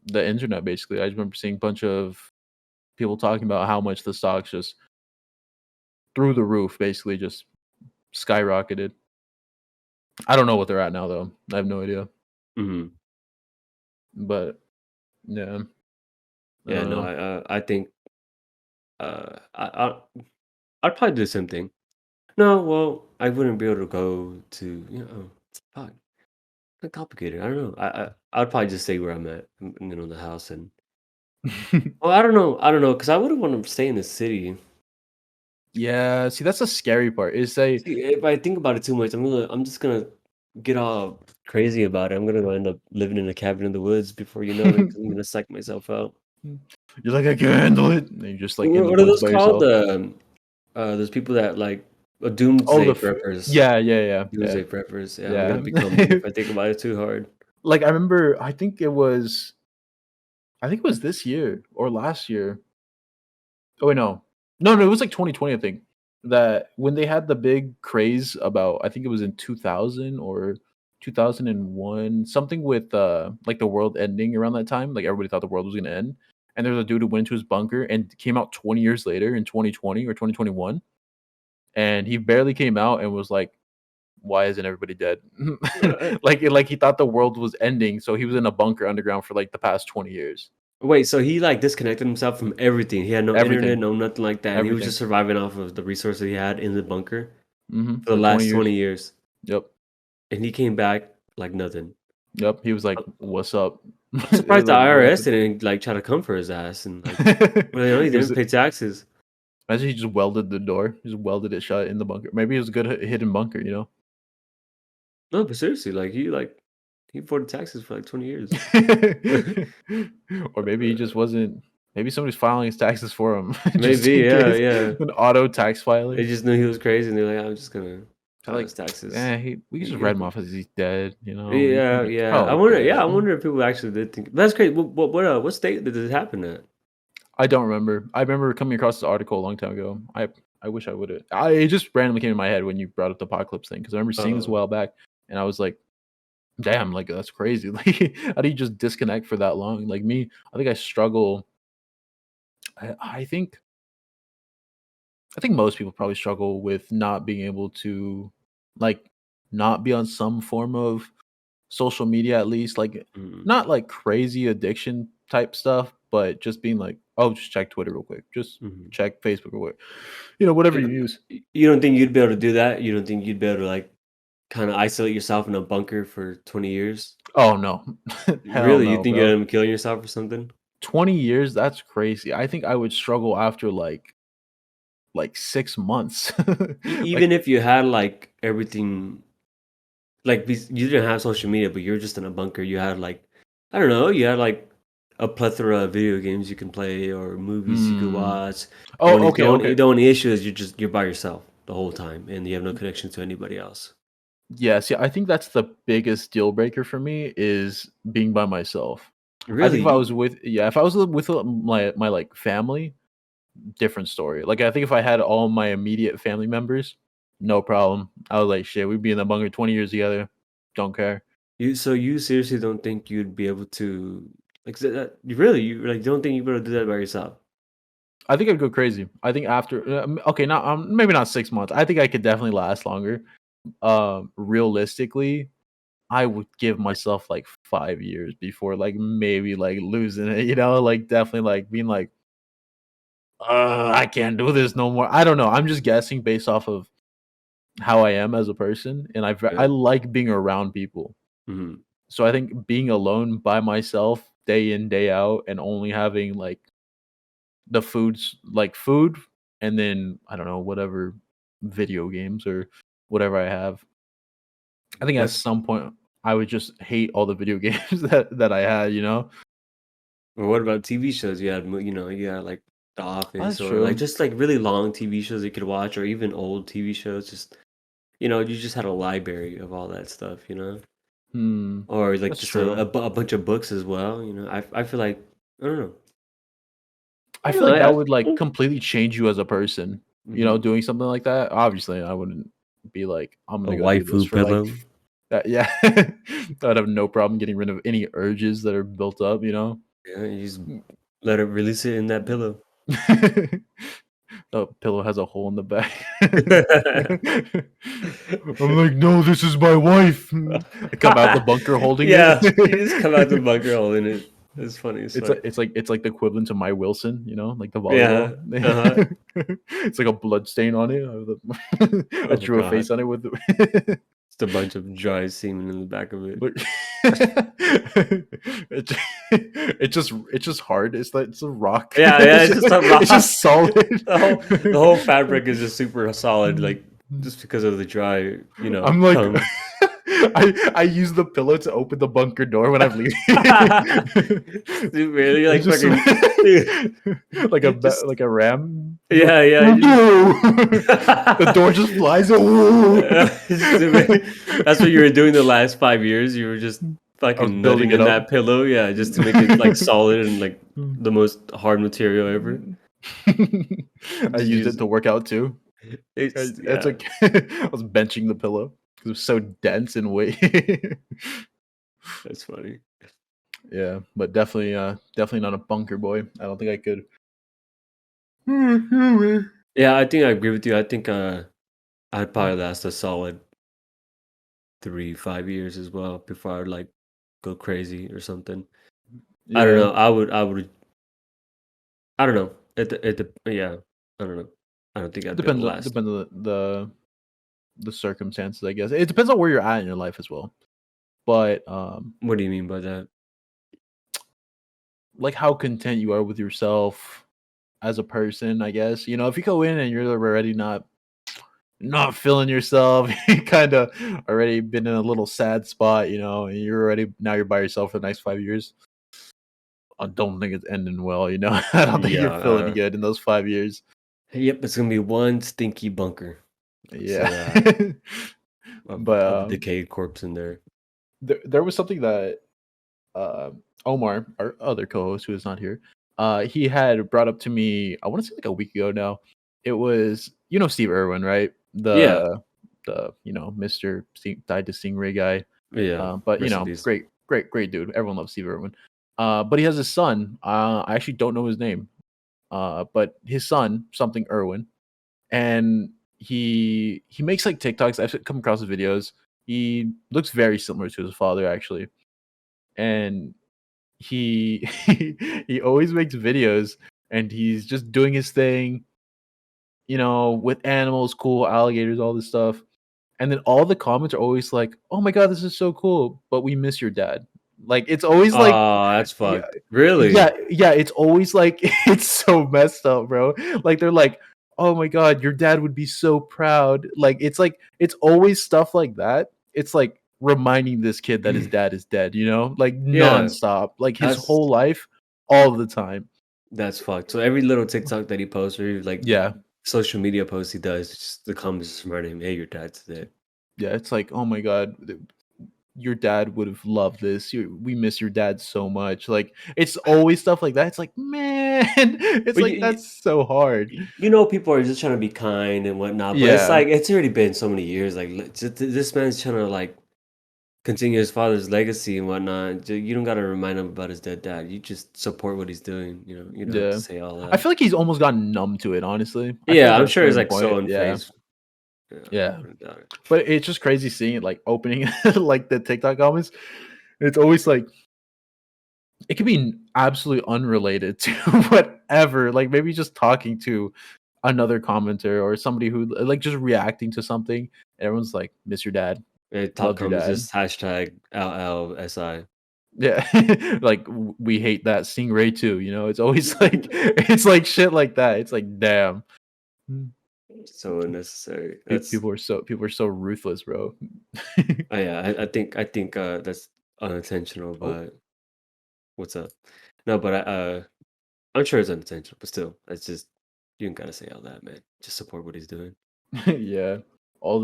the internet basically. I just remember seeing a bunch of people talking about how much the stocks just through the roof basically just skyrocketed. I don't know what they're at now though. I have no idea. Mhm. But yeah, I Yeah, don't no, know. I think I'd probably do the same thing. No, well, I wouldn't be able to go to, fuck, kinda complicated. I don't know. I'd probably just stay where I'm at, the house and well, I don't know, because I wouldn't want to stay in the city. Yeah, see, that's the scary part, is they See, if I think about it too much, I'm just gonna get all crazy about it. I'm gonna go end up living in a cabin in the woods before you know it, 'cause I'm gonna psych myself out. you're like, "I can handle it," and you're just, like, in the What are woods those by called? yourself. Those people that like Oh, the doomsday f preppers. yeah, yeah, yeah, yeah, Doomsday preppers. Yeah, I'm gonna become yeah. if I think about it too hard. Like, I remember, I think it was this year or last year. Oh, wait, no. No, no, it was, like, 2020, I think, that when they had the big craze about I think it was in 2000 or 2001, something with, like, the world ending around that time, like, everybody thought the world was gonna end, and there was a dude who went into his bunker and came out 20 years later in 2020 or 2021, and he barely came out and was like, "Why isn't everybody dead?" Uh, Like he thought the world was ending, so he was in a bunker underground for, like, the past 20 years. Wait, so he like disconnected himself from everything. He had no internet, Everything, no nothing like that, and he was just everything. surviving off of the resources he had in the bunker for the For 20 last years. 20 years. Yep. and he came back like nothing. Yep, he was like, "What's up?" I'm surprised the Like, what IRS happened? didn't like try to come for his ass and like, well, you know, he He was didn't pay taxes. imagine he just welded the door, just welded it shut in the bunker. Maybe it was a good hidden bunker, you know? No, but seriously, he avoided taxes for like 20 years. Or maybe he just wasn't maybe somebody's filing his taxes for him just Maybe, in yeah, case. yeah. An auto tax They filer. just knew he was crazy, and they're like, "I'm just gonna They're file like, his taxes." "Eh, we can just write him off as he's dead, you know? Yeah, He's yeah. probably dead." I wonder if people actually did think. That's crazy. What state did this happen at? I don't remember. I remember coming across this article a long time ago. I wish I would've it just randomly came to my head when you brought up the apocalypse thing because I remember seeing this a Oh, while back, and I was like, "Damn, like, that's crazy." Like, how do you just disconnect for that long? Like, me, I think I struggle I think most people probably struggle with not being able to, like, not be on some form of social media at least, like, mm, not like crazy addiction type stuff, but just being like, "Oh, just check Twitter real quick. Just mhm. check Facebook or what," whatever You you use. you don't think you'd be able to do that? You don't think you'd be able to like kind of isolate yourself in a bunker for 20 years? Oh, no. Hell Really? You no, think you'd bro. end up killing yourself or something? 20 years, that's crazy. I think I would struggle after, like 6 months. Even Like if you had like everything, like you didn't have social media, but you're just in a bunker. You had like, I don't know, you had like a plethora of video games you can play or movies you could hmm. watch. Oh, okay, okay. The only issue is you're by yourself the whole time and you have no connection to anybody else. Yes, yeah, I think that's the biggest deal breaker for me is being by myself. I think if I Really? was with yeah, if I was with, my, like, family, different story. Like, I think if I had all my immediate family members, no problem. I was like, "Shit, we'd be in the bunker 20 years together. Don't care." You seriously don't think you'd be able to like you really you like don't think you'd be able to do that by yourself? I think I'd go crazy. I think after okay, not maybe not 6 months. I think I could definitely last longer. Realistically, I would give myself, like, 5 years before, like, maybe, like, losing it, like, definitely, like, being like, I can't do this no more." I don't know, I'm just guessing based off of how I am as a person, and I Yeah. like being around people. Mhm. So I think being alone by myself day in, day out, and only having, like, the foods like, food, and then, I don't know, whatever video games or whatever I have. I think at That's some point, I would just hate all the video games that I had, you know? Or what about TV shows? You had like The Office That's or like true. just like really long TV shows you could watch or even old TV shows. Just you just had a library of all that stuff, Hmm, or like that's just true. a bunch of books as well. I feel like I don't know. I I don't feel know. like that would, like, Mm, completely change you as a person, mhm. doing something like that. Obviously, I wouldn't be like, "I'm A gonna go do this waifu for, like" pillow. yeah. I'd have no problem getting rid of any urges that are built up, you know? Yeah, you just let it release it in that pillow. The pillow has a hole in the back. I'm like, "No, this is my wife." I come out the bunker holding it. Yeah, you just come out the bunker holding it. It's funny as It's fuck. like it's like the equivalent to my Wilson, like the Yeah. volleyball. Uh-huh. It's like a blood stain on it. I Oh drew a god. face on it with the Just a bunch of dry semen in the back of it. look. It it's just hard. It's a rock. Yeah, yeah, it's just a It's rock. just solid. The whole fabric is just super solid, like just because of the dry, I'm like cum. I use the pillow to open the bunker door when I'm leaving. Stupid. You're It's like just fucking dude, just like a ram. yeah, yeah. You just The door just flies. Ooh. Stupid. That's what you were doing the last 5 years. You were just I was fucking building nutting it in up. that pillow, yeah, just to make it like solid and like the most hard material ever. I Just used it use to work out too. It's yeah, like I was benching the pillow because it was so dense and weight. that's funny. Yeah, but definitely not a bunker boy. I don't think I could. Yeah, I think I agree with you. I think I'd probably last a solid 3, 5 years as well before I'd like go crazy or something. I don't Yeah, know. I would. I don't know. Yeah. I don't know. I don't think it I'd be able to last. depends on the circumstances, I guess. It depends on where you're at in your life as well. But What do you mean by that? like how content you are with yourself as a person, I guess. You know, if you go in and you're already not feeling yourself, you kind of already been in a little sad spot, you know, and you're by yourself for the next 5 years. I don't think it's ending well, you know. I don't think you're Yeah. feeling good in those 5 years. Yep, it's gonna be one stinky bunker. Yeah. Say that. But Of a decayed corpse in there. there was something that uh, Omar, our other co-host who is not here, he had brought up to me. I want to say like a week ago now. It was Steve Irwin, right? Yeah. The Mister died to Stingray guy. Yeah. But Rest in peace. great dude. Everyone loves Steve Irwin. But he has a son. I actually don't know his name. But his son, something Irwin, and he makes like TikToks. I've come across his videos. He looks very similar to his father, actually, and he he always makes videos, and he's just doing his thing, with animals, cool alligators, all this stuff. And then all the comments are always like, "Oh my god, this is so cool, but we miss your dad." Like it's always like, Oh, that's yeah, fucked. Really? yeah, it's always like it's so messed up, bro. Like they're like, "Oh my god, your dad would be so proud." Like it's always stuff like that. It's like reminding this kid that his dad is dead, like Yeah. nonstop, like his That's whole life, all the time. that's fucked. So every little TikTok that he posts or like Yeah. social media post he does, just the comments just reminding him, hey, your dad's dead. Yeah, it's like, "Oh my god, your dad would have loved this. We miss your dad so much." Like it's always stuff like that. It's like, man, it's But like that's so hard. people are just trying to be kind and whatnot. But it's Yeah. like it's already been so many years. Like this man's trying to like continue his father's legacy and whatnot. You don't got to remind him about his dead dad. You just support what he's doing. You don't have to Yeah. say all I that. feel like he's almost gotten numb to it, honestly. I feel Yeah, like I'm at a sure it's certain like so point, yeah. unfazed. Yeah, Yeah. I doubt it. But it's just crazy seeing it like opening like the TikTok comments. It's always like it could be absolutely unrelated to whatever. Like maybe just talking to another commenter or somebody who like just reacting to something. Everyone's like, "Miss your dad. Top Loved your comments dad." just hashtag LLSI. Yeah. Like we hate that Stingray too, It's always like it's like shit like that. It's like, damn. So unnecessary. That's People are so ruthless, bro. yeah. I think that's unintentional. Oh. But what's up? No, but I'm sure it's unintentional. But still, it's just you don't gotta say all that, man. Just support what he's doing. Yeah. All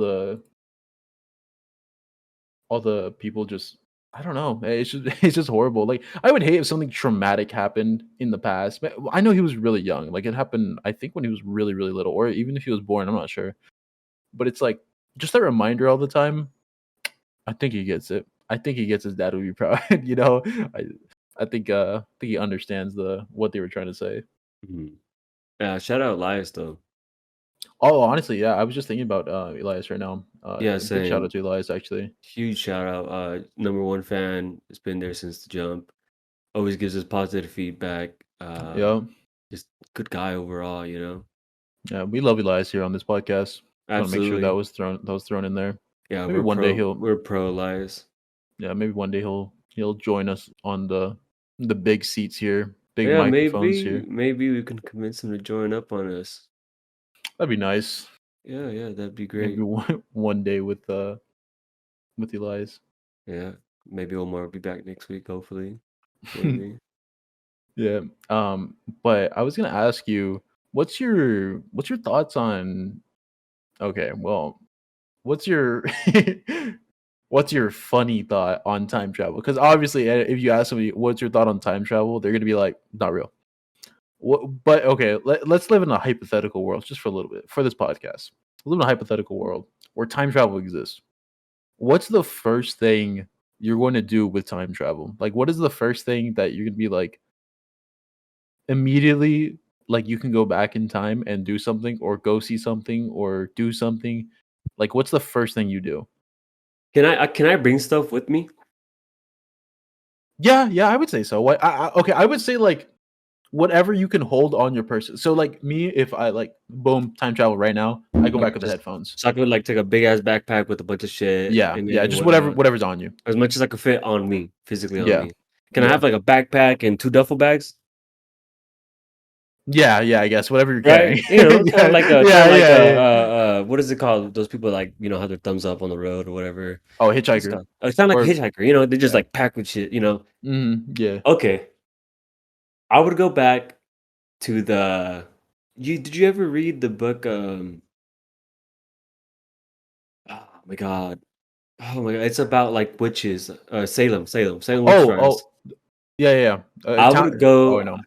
the people just, I don't know. It's just it's just horrible. Like I would hate if something traumatic happened in the past. But I know he was really young. Like it happened, I think, when he was really, really little, or even if he was born. I'm not sure. But it's like just that reminder all the time. I think he gets it. I think he gets his dad would be proud. I think he understands what they were trying to say. Mhm. Yeah, shout out Elias though. Oh, honestly, yeah. I was just thinking about Elias right now. Yeah, A big shout same. out to Elias, actually. Huge shout out. #1 fan. Has been there since the jump. Always gives us positive feedback. Yeah, Just good guy overall. yeah. We love Elias here on this podcast. Just want to make sure Absolutely. that was thrown in there. Yeah, Maybe one day we're pro Elias. yeah, maybe one day he'll join us on the big seats here, big Yeah, microphones maybe here. maybe we can convince him to join up on us. That'd be nice. Yeah, that'd be Maybe great. one day with Elias. Yeah, maybe Omar will be back next week, hopefully. Maybe. Yeah. But I was gonna ask you, what's your thoughts on? Okay, well, what's your what's your funny thought on time travel? Because obviously, if you ask somebody what's your thought on time travel, they're gonna be like, not real. But okay, let's live in a hypothetical world just for a little bit for this podcast. Live in a hypothetical world where time travel exists. What's the first thing you're going to do with time travel? Like, what is the first thing that you're gonna be like immediately? Like, you can go back in time and do something, or go see something, or do something. Like, what's the first thing you do? Can I bring stuff with me? Yeah, I would say so. Okay, I would say like whatever you can hold on your person. So like me, if I like boom time travel right now, I go Okay, back with the headphones. so I could like take a big ass backpack with a bunch of shit Yeah, and yeah, then just whatnot, whatever's on you. as much as I could fit on me, physically on Yeah, me. Can I yeah, have like a backpack and 2 duffel bags? yeah, yeah. I guess whatever you're Right? carrying. You know, Yeah, kind yeah, of like yeah, yeah. what is it called? Those people like, you know, have their thumbs up on the road or whatever. Oh, What's it hitchhiker called? It's kind of like a or hitchhiker, you know, they just yeah. like packed with shit, you know. Yeah. Okay. I would go back to the did you ever read the book oh my god. Oh my god, it's about like witches. Salem witch Oh, trials. oh, yeah, yeah. Yeah. I Town. would Oh go no.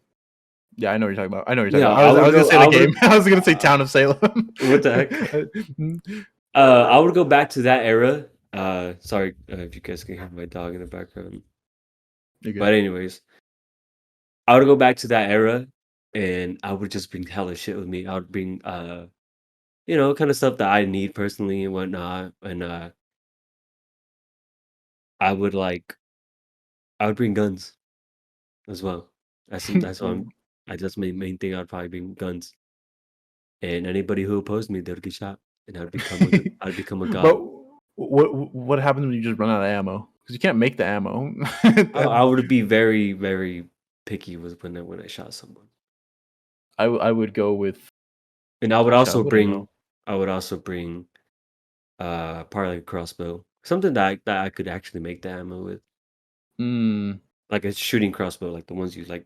Yeah, I know what you're talking about. I know what you're talking yeah, about. I was gonna say the I would game. I was gonna say Town of Salem. what the heck? I would go back to that era. Sorry if you guys can hear my dog in the background. You're good. But anyways, I would go back to that era and I would just bring hella shit with me. I would bring you know, kind of stuff that I need personally and whatnot. And I would like I would bring guns as well. That's what that's my main thing. I'd probably bring guns. And anybody who opposed me, they would get shot. And I'd become a But god. what happens when you just run out of ammo? Because you can't make the ammo. I would be very, very picky with when I shot someone. I would go with And I would gosh, I also wouldn't bring know. probably like a crossbow. Something that I could actually make the ammo with. Mm. Like a shooting crossbow, like the ones you like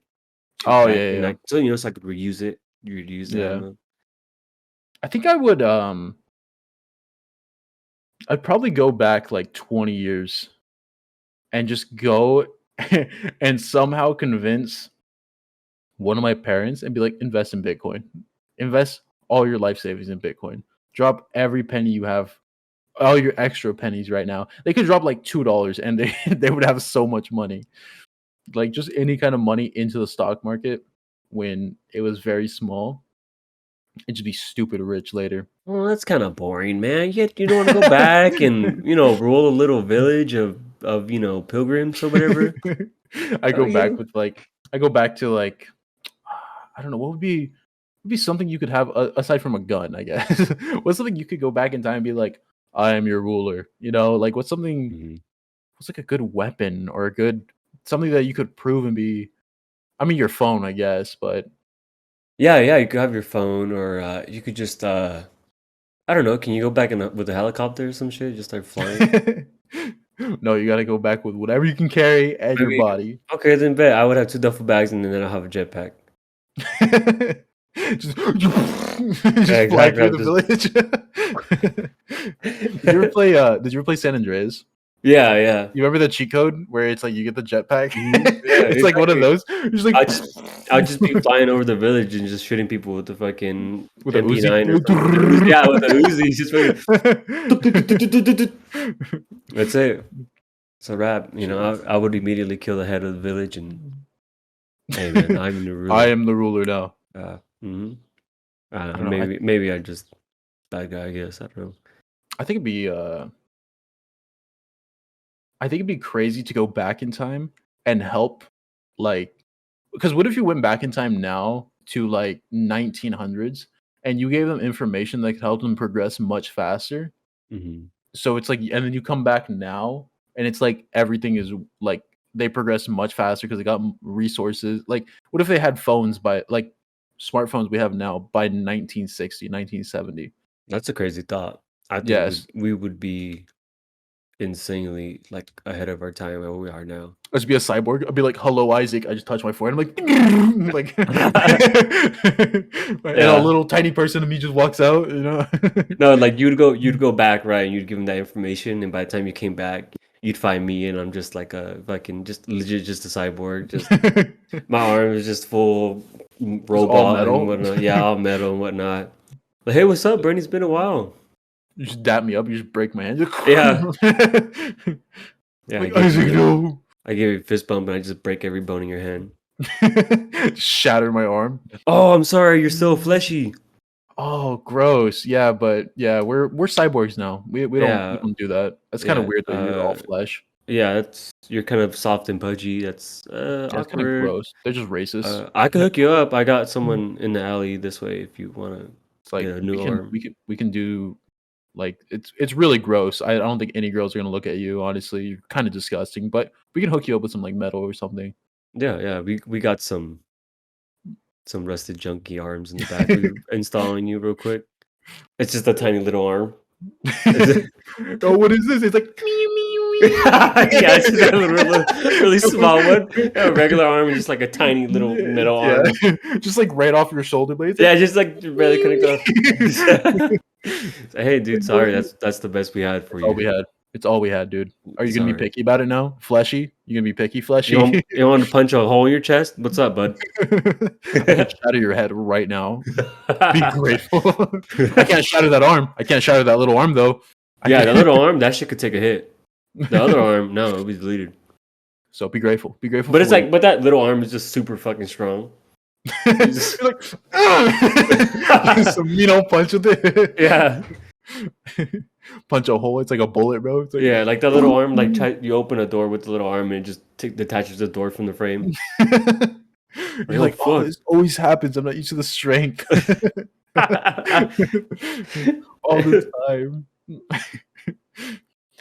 shoot Oh back yeah, and yeah, like so you know so I could reuse it. You reuse the yeah. ammo. I think I would I'd probably go back like 20 years and just go and somehow convince one of my parents and be like, invest in Bitcoin. Invest all your life savings in Bitcoin. Drop every penny you have, all your extra pennies right now. They could drop like $2 and they they would have so much money. Like just any kind of money into the stock market when it was very small. It'd just be stupid rich later. Well, that's kind of boring, man. Yet you don't want to go back and you know rule a little village of you know pilgrims or whatever. I Oh, go back you with like I go back to like I don't know what would be something you could have aside from a gun, I guess. What's something you could go back in time and be like, I am your ruler, you know? Like Mhm. what's like a good weapon or a good something that you could prove and be I mean your phone, I guess, but Yeah, yeah. You could have your phone, or you could just I don't know. Can you go back with a helicopter or some shit? Just start flying. no, you gotta go back with whatever you can carry and I your mean, body. okay, then bet I would have 2 duffel bags and then I'll have a jetpack. just, Yeah, just fly exactly. through I'm the just village. Did you ever play San Andreas? yeah, yeah. You remember the cheat code where it's like you get the jetpack? Yeah, It's like one of exactly. those. You're just like I just I'd just be flying over the village and just shooting people with the fucking with a Uzi. MP9 or something. With the Uzi, yeah, with the Uzi, just fucking that's it. It's a wrap. You know, I would immediately kill the head of the village and hey man, I'm the I ruler. am the ruler now. Mhm. I don't know. Maybe I just bad guy. I guess I don't know. I think it'd be I think it'd be crazy to go back in time and help like because what if you went back in time now to like 1900s and you gave them information that could help them progress much faster? Hmm. So it's like and then you come back now and it's like everything is like they progress much faster because they got resources. Like what if they had phones by like smartphones we have now by 1960, 1970? That's a crazy thought. I think Yes. we would be insanely like ahead of our time where we are now. I'd just be a cyborg. I'd be like, "Hello, Isaac." I just touch my forehead. I'm like, and a Yeah. little tiny person of me just walks out. You know. No, like you'd go back, right? And you'd give them that information, and by the time you came back, you'd find me, and I'm just like a fucking just legit just a cyborg. Just my arm is just full Just all robot and metal. whatnot. Yeah, all metal and whatnot. But hey, what's up, Bernie? It's been a while. You just dap me up. You just break my hand. Yeah, yeah. Like Isaac, no. I give you a fist bump, and I just break every bone in your hand. Just shatter my arm. Oh, I'm sorry. You're still fleshy. Oh, gross. Yeah, but yeah, we're cyborgs now. We Yeah, don't do that. That's kind of yeah. weird that you're all flesh. Yeah, that's you're kind of soft and pudgy. That's Yeah, it's kind of awkward. gross. They're just racist. I could No, hook you up. I got someone in the alley this way if you want to it's like get a new arm. we can do like it's really gross. I don't think any girls are gonna look at you. Honestly, you're kind of disgusting. But we can hook you up with some like metal or something. Yeah, yeah. We got some rusted junky arms in the back. We're installing you real quick. It's just a tiny little arm. Oh, what is this? It's like Yeah, it's just that little, really small one. A regular arm and just like a tiny little metal yeah, arm. just like right off your shoulder blades. Yeah, just like barely couldn't go. Hey, dude, sorry. That's the best we had for That's all you. we had. It's all we had, dude. Are you gonna be Sorry. picky about it now? Fleshy? You gonna be picky, You fleshy? want to punch a hole in your chest? What's up, bud? I can shatter your head right now. Be grateful. I can't shatter that arm. I can't shatter that little arm though. Yeah, the little arm, that shit could take a hit. The other arm, no, it'll be deleted. So be grateful. Be grateful. But it's like, but that little arm is just super fucking strong. Just like some mean old punch with it. Yeah. Punch a hole. It's like a bullet, bro. It's like, Yeah, like that little arm, like you open a door with the little arm and it just detaches the door from the frame. You're like, oh, this always happens. I'm not used to the strength. All the time.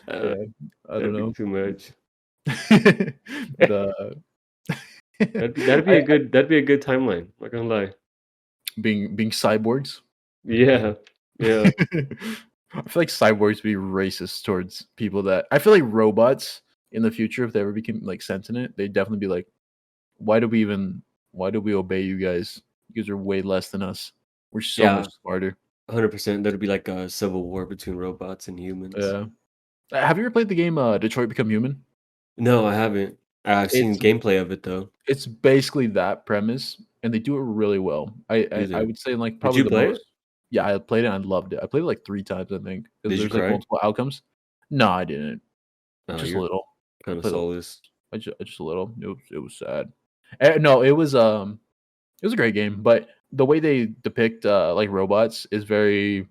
Yeah, I don't know. Too much. The That'd be a good timeline. Not gonna lie. being cyborgs. Yeah, yeah. I feel like cyborgs would be racist towards people that I feel like robots in the future, if they ever became like sentient, they'd definitely be like, why do we obey you guys? You guys are way less than us. We're so Yeah. much smarter. 100%. There'd be like a civil war between robots and humans. Yeah. Have you ever played the game Detroit Become Human? No, I haven't. I've seen It's gameplay of it though. it's basically that premise, and they do it really well. Do I they? would say like Did probably you the play most. it? Yeah, I played it and I loved it. I played it like 3 times, I think, because Did you there's like cry? multiple outcomes. No, I didn't. Oh, Just a you're little. kind of Played a soulless. just a little. It was sad. No, it was a great game, but the way they depict like robots is very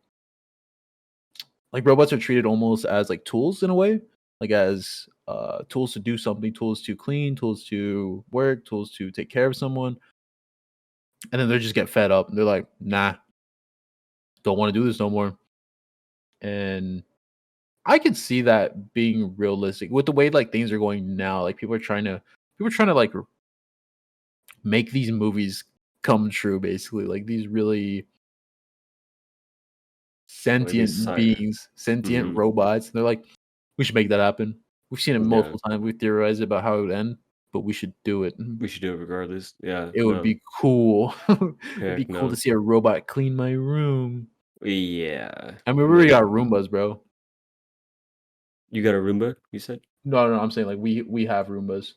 like robots are treated almost as like tools in a way, like as tools to do something, tools to clean, tools to work, tools to take care of someone, and then they just get fed up and they're like, nah, don't want to do this no more. And I could see that being realistic with the way like things are going now. Like people are trying to like make these movies come true, basically. Like these really Like this sentient side. beings, sentient Mhm. robots. And they're like, we should make that happen. We've seen it Yeah, multiple times. We theorized about how it would end, but we should do it. we should do it regardless. Yeah, It would no. be cool. It'd be Heck cool to no. see a robot clean my room. Yeah. I mean, we already Yeah. got Roombas, bro. You got a Roomba, you said? No, I'm saying like we have Roombas.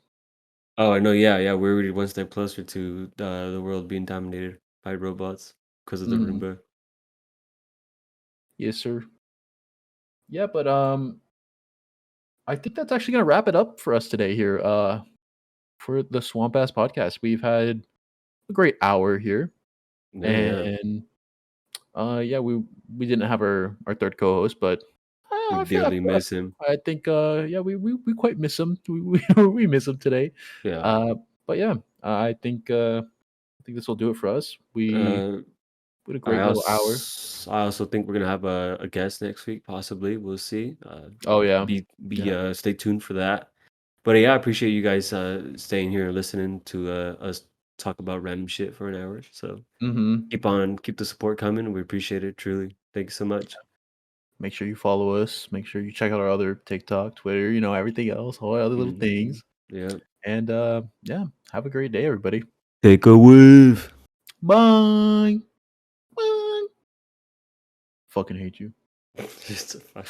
Oh, I know. Yeah, yeah. We're already one step closer to the world being dominated by robots because of the Mhm. Roomba. Yes, sir. Yeah, but I think that's actually gonna wrap it up for us today here. For the Swamp Ass Podcast. We've had a great hour here. Yeah, yeah. And yeah, we didn't have our third co-host, but We dearly miss him. I think yeah, we quite miss him. We miss him today. Yeah. Uh, but yeah, I think this will do it for us. We Uh, had a great little hour. I also think we're gonna have a guest next week, possibly. We'll see. Oh yeah, yeah. Stay tuned for that. But yeah, I appreciate you guys staying here and listening to us talk about random shit for an hour. So Mm-hmm. keep the support coming. We appreciate it truly. Thank you so much. Make sure you follow us. Make sure you check out our other TikTok, Twitter, everything else, all our other little Mhm. things. Yeah. And yeah, have a great day, everybody. Take a whiff. Bye. Bye. Fucking hate you. Just a fuck.